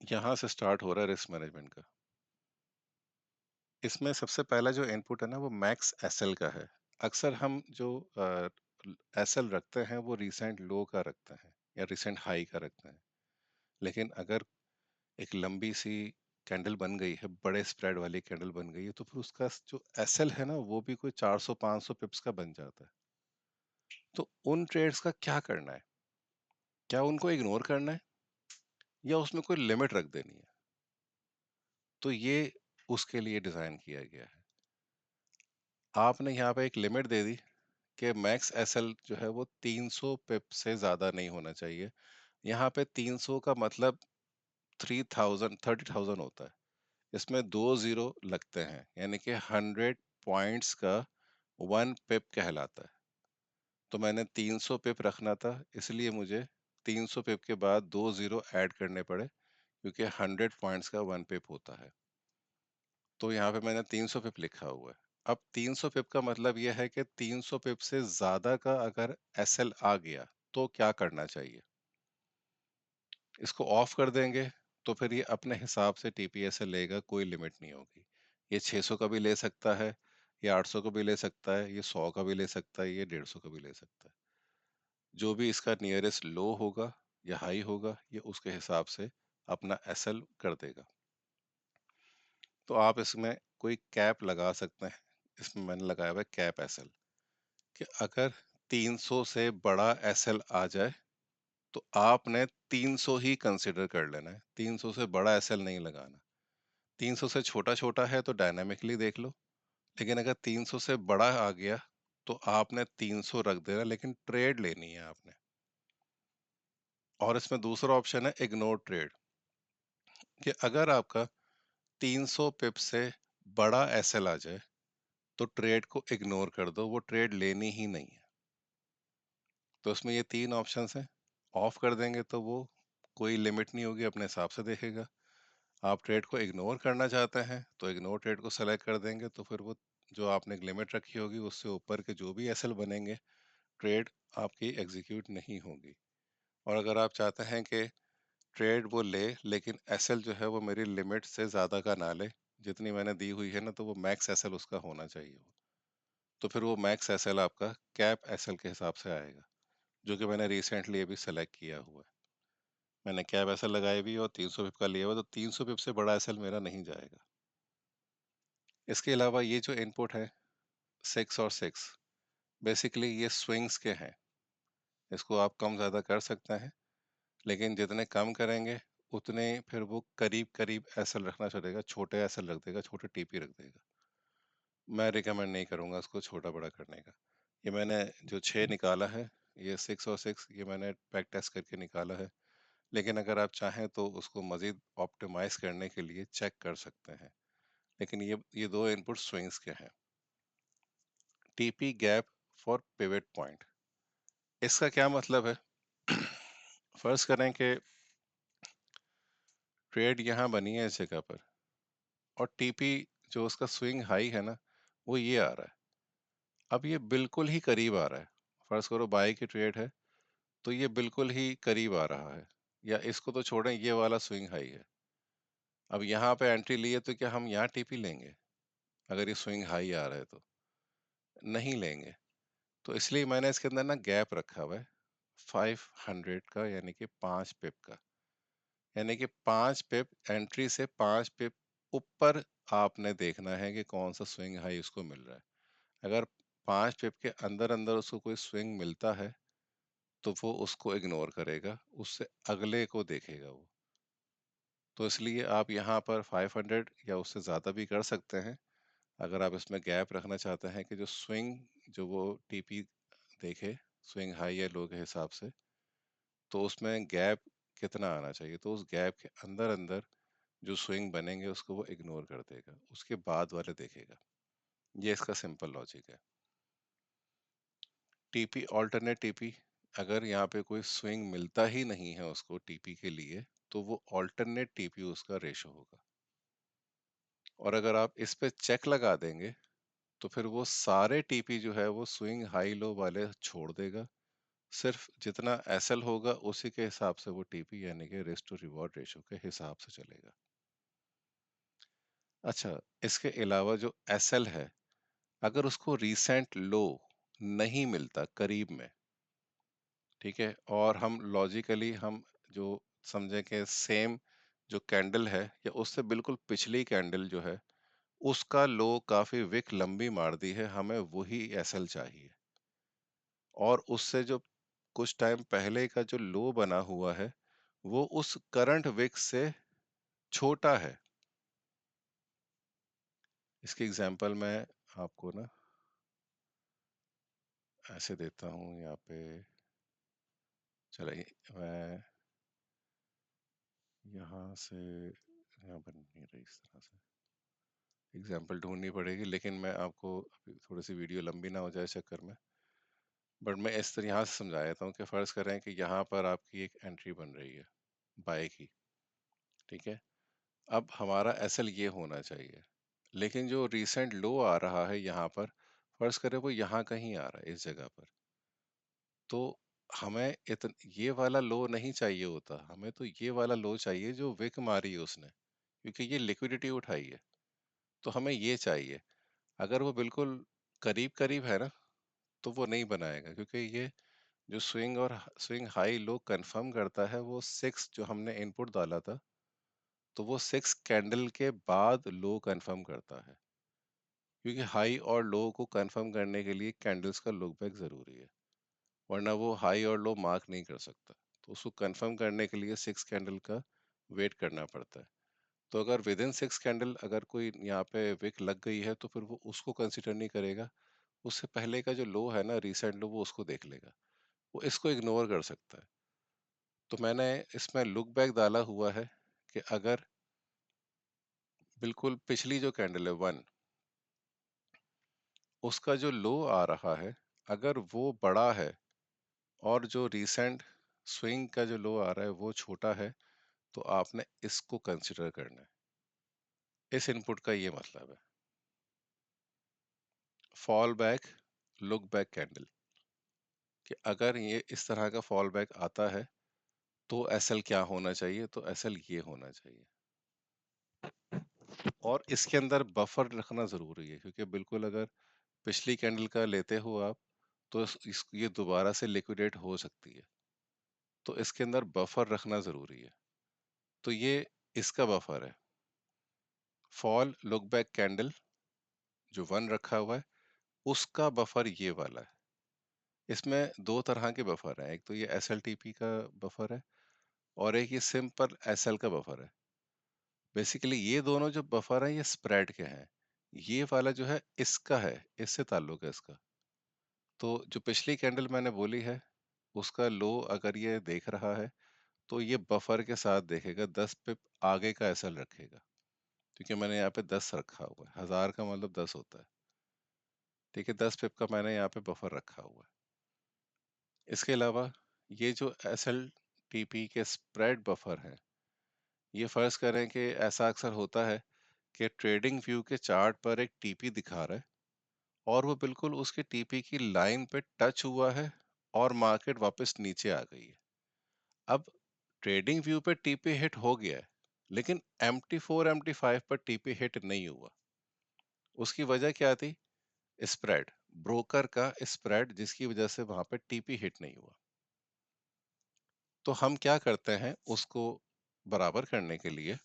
यहाँ से स्टार्ट हो रहा है रिस्क मैनेजमेंट का। इसमें सबसे पहला जो इनपुट है ना, वो मैक्स एसएल का है। अक्सर हम जो एसएल रखते हैं वो रिसेंट लो का रखते हैं या रिसेंट हाई का रखते हैं। लेकिन अगर एक लंबी सी कैंडल बन गई है, बड़े स्प्रेड वाली कैंडल बन गई है, तो फिर उसका जो एसएल है ना, वो भी कोई 400-500 पिप्स का बन जाता है। तो उन ट्रेड्स का क्या करना है? क्या उनको इग्नोर करना है, या उसमें कोई लिमिट रख देनी है? तो ये उसके लिए डिजाइन किया गया है। आपने यहाँ पे एक लिमिट दे दी कि मैक्स एसएल जो है वो 300 पिप से ज्यादा नहीं होना चाहिए। यहाँ पे 300 का मतलब 30,000 होता है। इसमें 2 जीरो लगते हैं, यानी कि 100 पॉइंट्स का 1 पिप कहलाता है। तो मैंने 300 पिप रखना था, इसलिए मुझे 300 पिप के बाद 2 जीरो ऐड करने पड़े, क्योंकि 100 पॉइंट्स का 1 पिप होता है। तो यहाँ पे मैंने 300 पिप लिखा हुआ है। अब 300 पिप का मतलब यह है कि 300 पिप से ज्यादा का अगर एसएल आ गया तो क्या करना चाहिए। इसको ऑफ कर देंगे तो फिर ये अपने हिसाब से टीपीएसएल लेगा, कोई लिमिट नहीं होगी। ये 600 का भी ले सकता है, ये 800 का भी ले सकता है, ये 100 का भी ले सकता है, ये 150 का भी ले सकता है। जो भी इसका नियरेस्ट लो होगा या हाई होगा, ये उसके हिसाब से अपना एसएल कर देगा। तो आप इसमें कोई कैप लगा सकते हैं। इसमें मैंने लगाया हुआ है कैप एसएल, कि अगर 300 से बड़ा एसएल आ जाए तो आपने 300 ही कंसिडर कर लेना है, 300 से बड़ा एसएल नहीं लगाना। 300 से छोटा छोटा है तो डायनामिकली देख लो, लेकिन अगर 300 से बड़ा आ गया तो आपने 300 रख देना, लेकिन ट्रेड लेनी है आपने। और इसमें दूसरा ऑप्शन है इग्नोर ट्रेड, कि अगर आपका 300 पिप से बड़ा एसएल आ जाए तो ट्रेड को इग्नोर कर दो, वो ट्रेड लेनी ही नहीं है। तो इसमें ये तीन ऑप्शंस हैं। ऑफ कर देंगे तो वो कोई लिमिट नहीं होगी, अपने हिसाब से देखेगा। आप ट्रेड को इग्नोर करना चाहते हैं तो इग्नोर ट्रेड को सेलेक्ट कर देंगे, तो फिर वो जो आपने एक लिमिट रखी होगी उससे ऊपर के जो भी एसएल बनेंगे, ट्रेड आपकी एग्जीक्यूट नहीं होगी। और अगर आप चाहते हैं कि ट्रेड वो ले लेकिन एसएल जो है वो मेरी लिमिट से ज़्यादा का ना ले, जितनी मैंने दी हुई है ना, तो वो मैक्स एसएल उसका होना चाहिए वो, तो फिर वो मैक्स एसएल आपका कैप एसएल के हिसाब से आएगा, जो कि मैंने रिसेंटली अभी सेलेक्ट किया हुआ है। मैंने कैप एसएल लगाई हुई और 300 पिप का लिया हुआ, तो 300 पिप से बड़ा एसएल मेरा नहीं जाएगा। इसके अलावा ये जो इनपुट है 6 और 6, बेसिकली ये स्विंग्स के हैं। इसको आप कम ज़्यादा कर सकते हैं, लेकिन जितने कम करेंगे उतने फिर वो करीब करीब एसएल रखना चलेगा, छोटे एसएल रख देगा, छोटे टीपी रख देगा। मैं रिकमेंड नहीं करूँगा उसको छोटा बड़ा करने का। ये मैंने जो 6 निकाला है, ये 6 और 6 ये मैंने बैक टेस्ट करके निकाला है, लेकिन अगर आप चाहें तो उसको मज़ीद ऑप्टिमाइज़ करने के लिए चेक कर सकते हैं। लेकिन ये 2 इनपुट स्विंग्स के हैं। TP gap for pivot point, इसका क्या मतलब है? फर्ज करें कि ट्रेड यहाँ बनी है इस जगह पर, और टीपी जो उसका स्विंग हाई है ना, वो ये आ रहा है। अब ये बिल्कुल ही करीब आ रहा है। फर्ज करो बाई की ट्रेड है, तो ये बिल्कुल ही करीब आ रहा है। या इसको तो छोड़ें, ये वाला स्विंग हाई है। अब यहाँ पे एंट्री लिए तो क्या हम यहाँ टीपी लेंगे अगर ये स्विंग हाई आ रहा है तो? नहीं लेंगे। तो इसलिए मैंने इसके अंदर ना गैप रखा हुआ है 500 का, यानी कि 5 पिप का। यानी कि 5 पिप एंट्री से 5 पिप ऊपर आपने देखना है कि कौन सा स्विंग हाई उसको मिल रहा है। अगर 5 पिप के अंदर अंदर उसको कोई स्विंग मिलता है तो वो उसको इग्नोर करेगा, उससे अगले को देखेगा वो। तो इसलिए आप यहाँ पर 500 या उससे ज़्यादा भी कर सकते हैं, अगर आप इसमें गैप रखना चाहते हैं कि जो स्विंग जो वो टीपी देखे, स्विंग हाई या लो के हिसाब से, तो उसमें गैप कितना आना चाहिए, तो उस गैप के अंदर अंदर जो स्विंग बनेंगे उसको वो इग्नोर कर देगा, उसके बाद वाले देखेगा। ये इसका सिंपल लॉजिक है। टीपी ऑल्टरनेट टीपी, अगर यहाँ पे कोई स्विंग मिलता ही नहीं है उसको टीपी के लिए, तो वो ऑल्टरनेट टीपी उसका रेशो होगा। और अगर आप इस पे चेक लगा देंगे तो फिर वो सारे टीपी जो है वो स्विंग हाई लो वाले छोड़ देगा, सिर्फ जितना एसएल होगा उसी के हिसाब से वो टीपी, यानी कि रिस्क टू रिवॉर्ड रेशो के हिसाब से चलेगा। अच्छा, इसके अलावा जो एसएल है, अगर उसको रीसेंट लो नहीं मिलता करीब में, ठीक है, और हम लॉजिकली हम जो समझें कि सेम जो कैंडल है या उससे बिल्कुल पिछली कैंडल जो है उसका लो काफी विक लंबी मार दी है, हमें वही एसएल चाहिए। और उससे जो कुछ टाइम पहले का जो लो बना हुआ है वो उस करंट विक से छोटा है। इसकी एग्जांपल मैं आपको ना ऐसे देता हूँ यहाँ पे। चलिए, मैं यहाँ से, यहाँ बन नहीं रही इस तरह से, एग्जांपल ढूंढनी पड़ेगी, लेकिन मैं आपको अभी थोड़ी सी वीडियो लंबी ना हो जाए इस चक्कर में, बट मैं इस तरह यहाँ से समझा देता हूँ कि फ़र्ज़ करें कि यहाँ पर आपकी एक एंट्री बन रही है बाय की, ठीक है? अब हमारा एसएल ये होना चाहिए, लेकिन जो रीसेंट लो आ रहा है यहाँ पर, फ़र्ज़ करें वो यहाँ कहीं आ रहा है इस जगह पर, तो हमें ये वाला लो नहीं चाहिए होता, हमें तो ये वाला लो चाहिए जो विक मारी है उसने, क्योंकि ये लिक्विडिटी उठाई है, तो हमें ये चाहिए। अगर वो बिल्कुल करीब-करीब है ना, तो वो नहीं बनाएगा, क्योंकि ये जो स्विंग हाई लो कंफर्म करता है वो 6 जो हमने इनपुट डाला था, तो वो 6 कैंडल के बाद लो कंफर्म करता है, क्योंकि हाई और लो को कंफर्म करने के लिए कैंडल्स का लुक बैक जरूरी है, वरना वो हाई और लो मार्क नहीं कर सकता। तो उसको कंफर्म करने के लिए 6 कैंडल का वेट करना पड़ता है। तो अगर विद इन 6 कैंडल अगर कोई यहाँ पे विक लग गई है, तो फिर वो उसको कंसिडर नहीं करेगा, उससे पहले का जो लो है ना, रिसेंट लो, वो उसको देख लेगा, वो इसको इग्नोर कर सकता है। तो मैंने इसमें लुक बैक डाला हुआ है कि अगर बिल्कुल पिछली जो कैंडल है 1, उसका जो लो आ रहा है, अगर वो बड़ा है और जो रीसेंट स्विंग का जो लो आ रहा है वो छोटा है, तो आपने इसको कंसिडर करना है। इस इनपुट का ये मतलब है। Fall back, look back candle, कि अगर ये इस तरह का फॉल बैक आता है तो एसएल क्या होना चाहिए, तो एसएल ये होना चाहिए। और इसके अंदर बफर रखना जरूरी है, क्योंकि बिल्कुल अगर पिछली कैंडल का लेते हो आप, तो ये दोबारा से लिक्विडेट हो सकती है, तो इसके अंदर बफर रखना जरूरी है। तो ये इसका बफर है। फॉल लुक बैक कैंडल जो 1 रखा हुआ है, उसका बफर ये वाला है। इसमें दो तरह के बफर हैं, एक तो ये एस एल टी पी का बफर है और एक ये सिंपल एस एल का बफर है। बेसिकली ये दोनों जो बफर हैं ये स्प्रेड के हैं। ये वाला जो है इसका है, इससे ताल्लुक है इसका। तो जो पिछली कैंडल मैंने बोली है, उसका लो अगर ये देख रहा है, तो ये बफर के साथ देखेगा, 10 पिप आगे का एसएल रखेगा, क्योंकि मैंने यहाँ पे 10 रखा हुआ है, 1000 का मतलब 10 होता है, ठीक है? 10 पिप का मैंने यहाँ पे बफर रखा हुआ है। इसके अलावा ये जो एस एल टी पी के स्प्रेड बफर हैं, ये फर्ज करें कि ऐसा अक्सर होता है कि ट्रेडिंग व्यू के चार्ट पर एक टीपी दिखा रहा है और वो बिल्कुल उसके टीपी की लाइन पे टच हुआ है और मार्केट वापस नीचे आ गई है। अब ट्रेडिंग व्यू पे टीपी हिट हो गया है, लेकिन MT4 MT5 पर टीपी हिट नहीं हुआ। उसकी वजह क्या थी? स्प्रेड, ब्रोकर का स्प्रेड, जिसकी वजह से वहां पे टीपी हिट नहीं हुआ। तो हम क्या करते हैं, उसको बराबर करने के लिए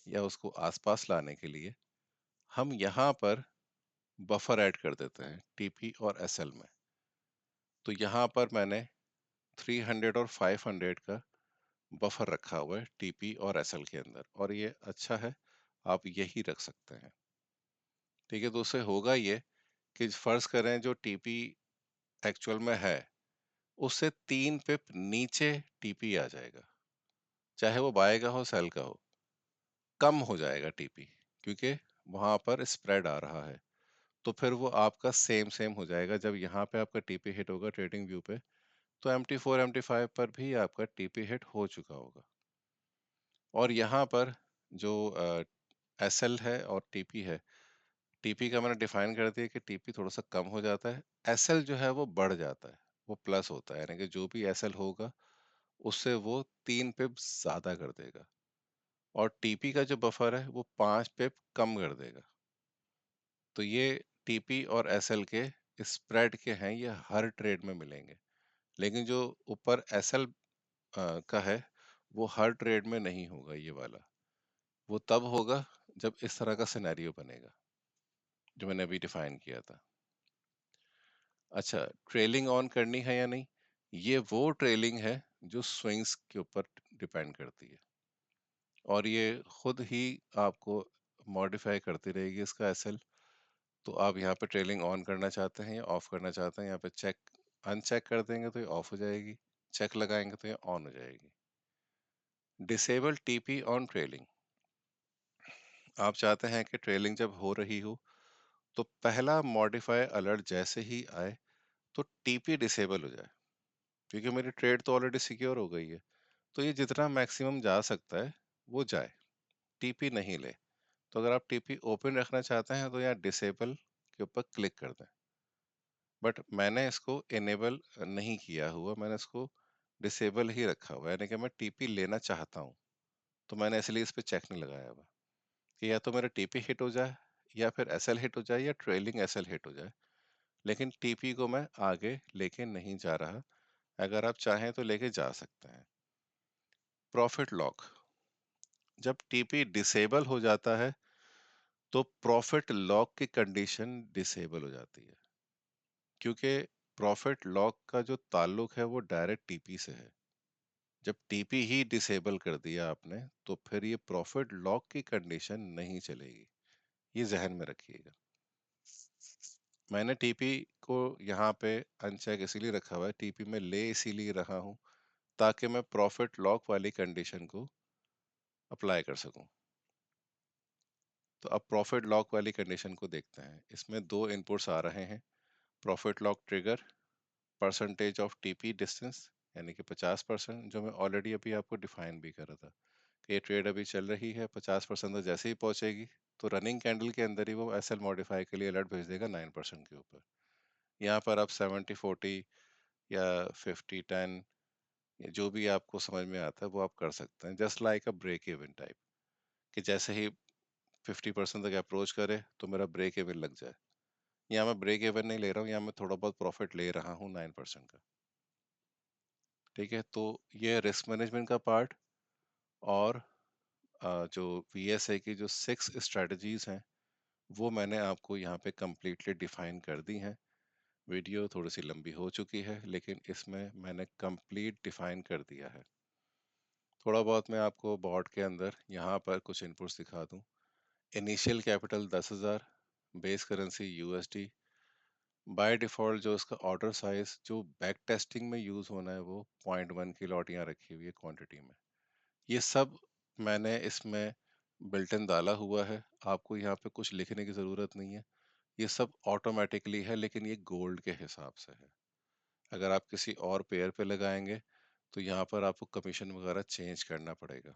या उसको आसपास लाने के लिए हम यहाँ पर बफर ऐड कर देते हैं टीपी और एसएल में। तो यहाँ पर मैंने 300 और 500 का बफर रखा हुआ है टीपी और एसएल के अंदर, और ये अच्छा है, आप यही रख सकते हैं, ठीक है? तो उससे होगा ये कि फर्ज करें जो टीपी एक्चुअल में है, उससे 3 पिप नीचे टीपी आ जाएगा, चाहे वो बाय का हो सेल का हो, कम हो जाएगा टीपी, क्योंकि वहां पर स्प्रेड आ रहा है। तो फिर वो आपका सेम सेम हो जाएगा। जब यहाँ पे आपका टीपी हिट होगा ट्रेडिंग व्यू पे, तो MT4 MT5 पर भी आपका टीपी हिट हो चुका होगा। और यहाँ पर जो एसएल है और टीपी है, टीपी का मैंने डिफाइन कर दिया कि टीपी थोड़ा सा कम हो जाता है, एसएल जो है वो बढ़ जाता है, वो प्लस होता है, यानी कि जो भी एसएल होगा उससे वो 3 पिप ज्यादा कर देगा, और टीपी का जो बफर है वो 5 पिप कम कर देगा। तो ये टीपी और एसएल के स्प्रेड के हैं, ये हर ट्रेड में मिलेंगे। लेकिन जो ऊपर एसएल का है, वो हर ट्रेड में नहीं होगा ये वाला। वो तब होगा जब इस तरह का सिनेरियो बनेगा जो मैंने अभी डिफाइन किया था। अच्छा, ट्रेलिंग ऑन करनी है या नहीं, ये वो ट्रेलिंग है जो स्विंग्स के ऊपर डिपेंड करती है, और ये खुद ही आपको मॉडिफाई करती रहेगी इसका एसएल। तो आप यहाँ पे ट्रेलिंग ऑन करना चाहते हैं या ऑफ करना चाहते हैं, यहाँ पे चेक अनचेक कर देंगे तो ये ऑफ हो जाएगी, चेक लगाएंगे तो ये ऑन हो जाएगी। डिसेबल टीपी ऑन ट्रेलिंग, आप चाहते हैं कि ट्रेलिंग जब हो रही हो, तो पहला मॉडिफाई अलर्ट जैसे ही आए, तो टीपी डिसेबल हो जाए, क्योंकि मेरी ट्रेड तो ऑलरेडी सिक्योर हो गई है। तो ये जितना मैक्सिमम जा सकता है वो जाए, टीपी नहीं ले। तो अगर आप टीपी ओपन रखना चाहते हैं तो यहाँ डिसेबल के ऊपर क्लिक कर दें। बट मैंने इसको इनेबल नहीं किया हुआ, मैंने इसको डिसेबल ही रखा हुआ है, यानी कि मैं टीपी लेना चाहता हूँ। तो मैंने इसलिए इस पे चेक नहीं लगाया हुआ कि या तो मेरा टीपी हिट हो जाए, या फिर एसएल हिट हो जाए, या ट्रेलिंग एसएल हिट हो जाए, लेकिन टीपी को मैं आगे लेके नहीं जा रहा। अगर आप चाहें तो लेके जा सकते हैं। प्रॉफिट लॉक, जब टीपी डिसेबल हो जाता है तो प्रॉफिट लॉक की कंडीशन डिसेबल हो जाती है, क्योंकि प्रॉफिट लॉक का जो ताल्लुक है वो डायरेक्ट टीपी से है। जब टीपी ही डिसेबल कर दिया आपने, तो फिर ये प्रॉफिट लॉक की कंडीशन नहीं चलेगी। ये जहन में रखिएगा। मैंने टीपी को यहाँ पे अनचेक इसीलिए रखा हुआ है, टीपी में ले इसीलिए रहा हूँ ताकि मैं प्रॉफिट लॉक वाली कंडीशन को अप्लाई कर सकूं। तो अब प्रॉफिट लॉक वाली कंडीशन को देखते हैं। इसमें दो इनपुट्स आ रहे हैं, profit lock trigger, percentage of TP distance, यानी कि 50%, जो मैं ऑलरेडी अभी आपको डिफाइन भी कर रहा था कि ये ट्रेड अभी चल रही है 50% तो जैसे ही पहुंचेगी तो रनिंग कैंडल के अंदर ही वो एसएल मॉडिफाई के लिए अलर्ट भेज देगा 9% के ऊपर। यहाँ पर आप 70-40 या 50-10, या जो भी आपको समझ में आता है वो आप कर सकते हैं, just like a break even type, कि जैसे ही 50% तक अप्रोच करे तो मेरा ब्रेक इवन लग जाए। यहाँ मैं ब्रेक इवन नहीं ले रहा हूँ, यहाँ मैं थोड़ा बहुत प्रॉफिट ले रहा हूँ 9% का। ठीक है, तो ये रिस्क मैनेजमेंट का पार्ट। और जो वीएसए की जो 6 स्ट्रेटजीज हैं वो मैंने आपको यहाँ पे कम्प्लीटली डिफाइन कर दी हैं। वीडियो थोड़ी सी लंबी हो चुकी है, लेकिन इसमें मैंने कंप्लीट डिफाइन कर दिया है। थोड़ा बहुत मैं आपको बोर्ड के अंदर यहाँ पर कुछ इनपुट्स दिखा दूँ। Initial capital 10,000, base currency USD, by default जो इसका ऑर्डर साइज जो बैक टेस्टिंग में यूज़ होना है वो 0.1 की लॉट यहाँ रखी हुई है क्वांटिटी में। ये सब मैंने इसमें बिल्ट इन डाला हुआ है, आपको यहाँ पे कुछ लिखने की ज़रूरत नहीं है। ये सब ऑटोमेटिकली है, लेकिन ये गोल्ड के हिसाब से है। अगर आप किसी और पेयर पे लगाएंगे तो यहाँ पर आपको कमीशन वगैरह चेंज करना पड़ेगा।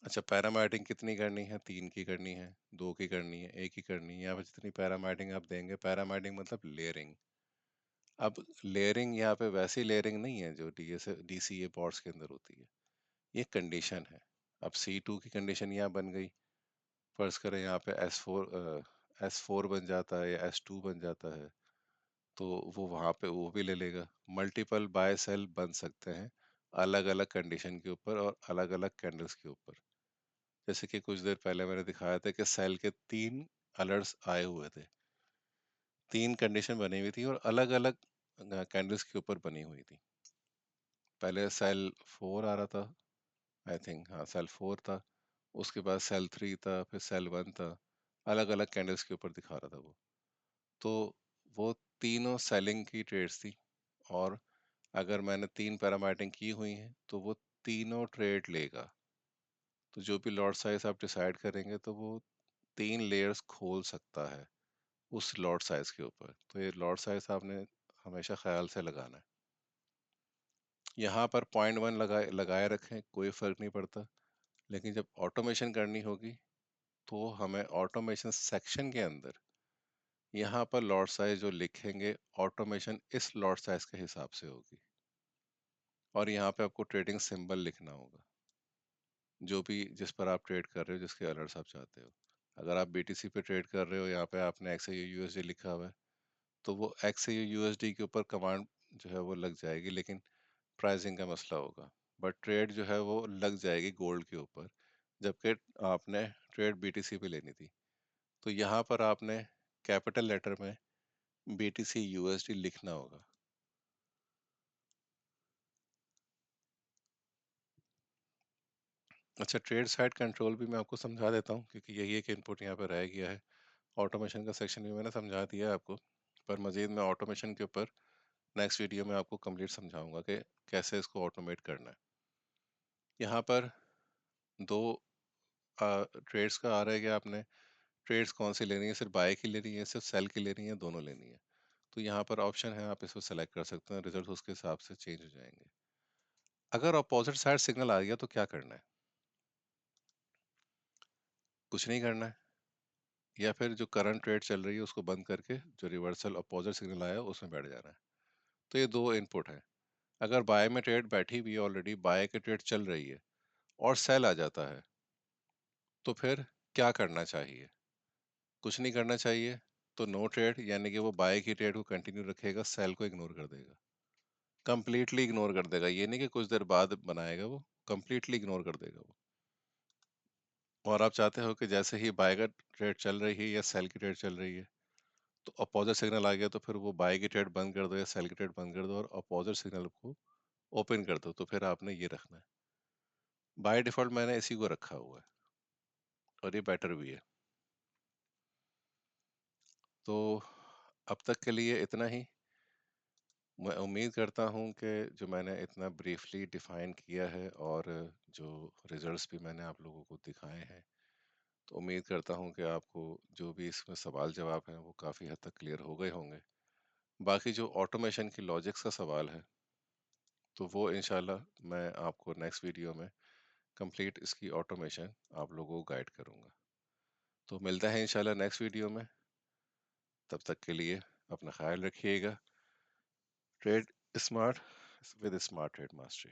अच्छा, पैरामाइटिंग कितनी करनी है? 3 की करनी है, 2 की करनी है, 1 की करनी है, यहाँ पे जितनी पैरामाइटिंग आप देंगे, पैरामाइटिंग मतलब लेयरिंग। अब लेयरिंग यहाँ पे वैसी लेयरिंग नहीं है जो डीसीए पॉट्स के अंदर होती है, ये कंडीशन है। अब C2 की कंडीशन यहाँ बन गई, फर्ज करें यहाँ पे S4 बन जाता है या S2 बन जाता है, तो वो वहाँ पे वो भी ले लेगा। मल्टीपल बाय सेल बन सकते हैं अलग अलग कंडीशन के ऊपर और अलग अलग कैंडल्स के ऊपर। जैसे कि कुछ देर पहले मैंने दिखाया था कि सेल के 3 अलर्ट्स आए हुए थे, 3 कंडीशन बनी हुई थी और अलग अलग कैंडल्स के ऊपर बनी हुई थी। पहले सेल 4 आ रहा था, आई थिंक, हाँ सेल 4 था, उसके बाद सेल 3 था, फिर सेल 1 था। अलग अलग कैंडल्स के ऊपर दिखा रहा था वो। तो वो तीनों सेलिंग की ट्रेड्स थी, और अगर मैंने 3 पैरामीटिंग की हुई हैं तो वो तीनों ट्रेड लेगा। तो जो भी लॉट साइज आप डिसाइड करेंगे तो वो 3 लेयर्स खोल सकता है उस लॉट साइज के ऊपर। तो ये लॉट साइज आपने हमेशा ख्याल से लगाना है। यहाँ पर 0.1 लगाए रखें, कोई फर्क नहीं पड़ता, लेकिन जब ऑटोमेशन करनी होगी तो हमें ऑटोमेशन सेक्शन के अंदर यहाँ पर लॉट साइज जो लिखेंगे, ऑटोमेशन इस लॉट साइज के हिसाब से होगी, और यहाँ पे आपको ट्रेडिंग सिंबल लिखना होगा जो भी जिस पर आप ट्रेड कर रहे हो, जिसके अलर्ट्स आप चाहते हो। अगर आप बीटीसी पे ट्रेड कर रहे हो, यहाँ पे आपने एक्सआईयू यूएसडी लिखा हुआ है, तो वो एक्सआईयू यूएसडी के ऊपर कमांड जो है वो लग जाएगी, लेकिन प्राइसिंग का मसला होगा। बट ट्रेड जो है वो लग जाएगी गोल्ड के ऊपर, जबकि आपने ट्रेड बीटीसी पे लेनी थी। तो यहाँ पर आपने कैपिटल लेटर में बीटीसी यूएसडी लिखना होगा। अच्छा, ट्रेड साइड कंट्रोल भी मैं आपको समझा देता हूँ, क्योंकि यही एक इनपुट यहाँ पर रह गया है। ऑटोमेशन का सेक्शन भी मैंने समझा दिया है आपको, पर मज़ीद मैं ऑटोमेशन के ऊपर नेक्स्ट वीडियो में आपको कंप्लीट समझाऊंगा कि कैसे इसको ऑटोमेट करना है। यहाँ पर दो ट्रेड्स का आ रहा है कि आपने ट्रेड्स कौन सी लेनी है, सिर्फ बाय की लेनी है, सिर्फ सेल की लेनी है, दोनों लेनी है। तो यहाँ पर ऑप्शन है, आप इसको सेलेक्ट कर सकते हैं, रिजल्ट उसके हिसाब से चेंज हो जाएंगे। अगर अपोजिट साइड सिग्नल आ गया तो क्या करना है? कुछ नहीं करना है, या फिर जो करंट ट्रेड चल रही है उसको बंद करके जो रिवर्सल अपोजिट सिग्नल आया उसमें बैठ जाना है। तो ये दो इनपुट है। अगर बाय में ट्रेड बैठी हुई है, ऑलरेडी बाय की ट्रेड चल रही है और सेल आ जाता है, तो फिर क्या करना चाहिए? कुछ नहीं करना चाहिए। तो नो ट्रेड, यानी कि वो बाय की ट्रेड को कंटिन्यू रखेगा, सेल को इग्नोर कर देगा, कंप्लीटली इग्नोर कर देगा। ये नहीं कि कुछ देर बाद बनाएगा, वो कंप्लीटली इग्नोर कर देगा वो। और आप चाहते हो कि जैसे ही बाय का ट्रेड चल रही है या सेल की ट्रेड चल रही है, तो अपोजिट सिग्नल आ गया तो फिर वो बाय की ट्रेड बंद कर दो या सेल की ट्रेड बंद कर दो और अपोजिट सिग्नल को ओपन कर दो। तो फिर आपने ये रखना है। बाय डिफॉल्ट मैंने इसी को रखा हुआ है और ये बेटर भी है। तो अब तक के लिए इतना ही। मैं उम्मीद करता हूँ कि जो मैंने इतना ब्रीफली डिफाइन किया है और जो रिजल्ट्स भी मैंने आप लोगों को दिखाए हैं, तो उम्मीद करता हूँ कि आपको जो भी इसमें सवाल जवाब हैं वो काफ़ी हद तक क्लियर हो गए होंगे। बाकी जो ऑटोमेशन की लॉजिक्स का सवाल है, तो वो इंशाल्लाह मैं आपको नेक्स्ट वीडियो में कंप्लीट इसकी ऑटोमेशन आप लोगों को गाइड करूँगा। तो मिलता है इंशाल्लाह नेक्स्ट वीडियो में। तब तक के लिए अपना ख्याल रखिएगा। Trade smart with smart trade mastery.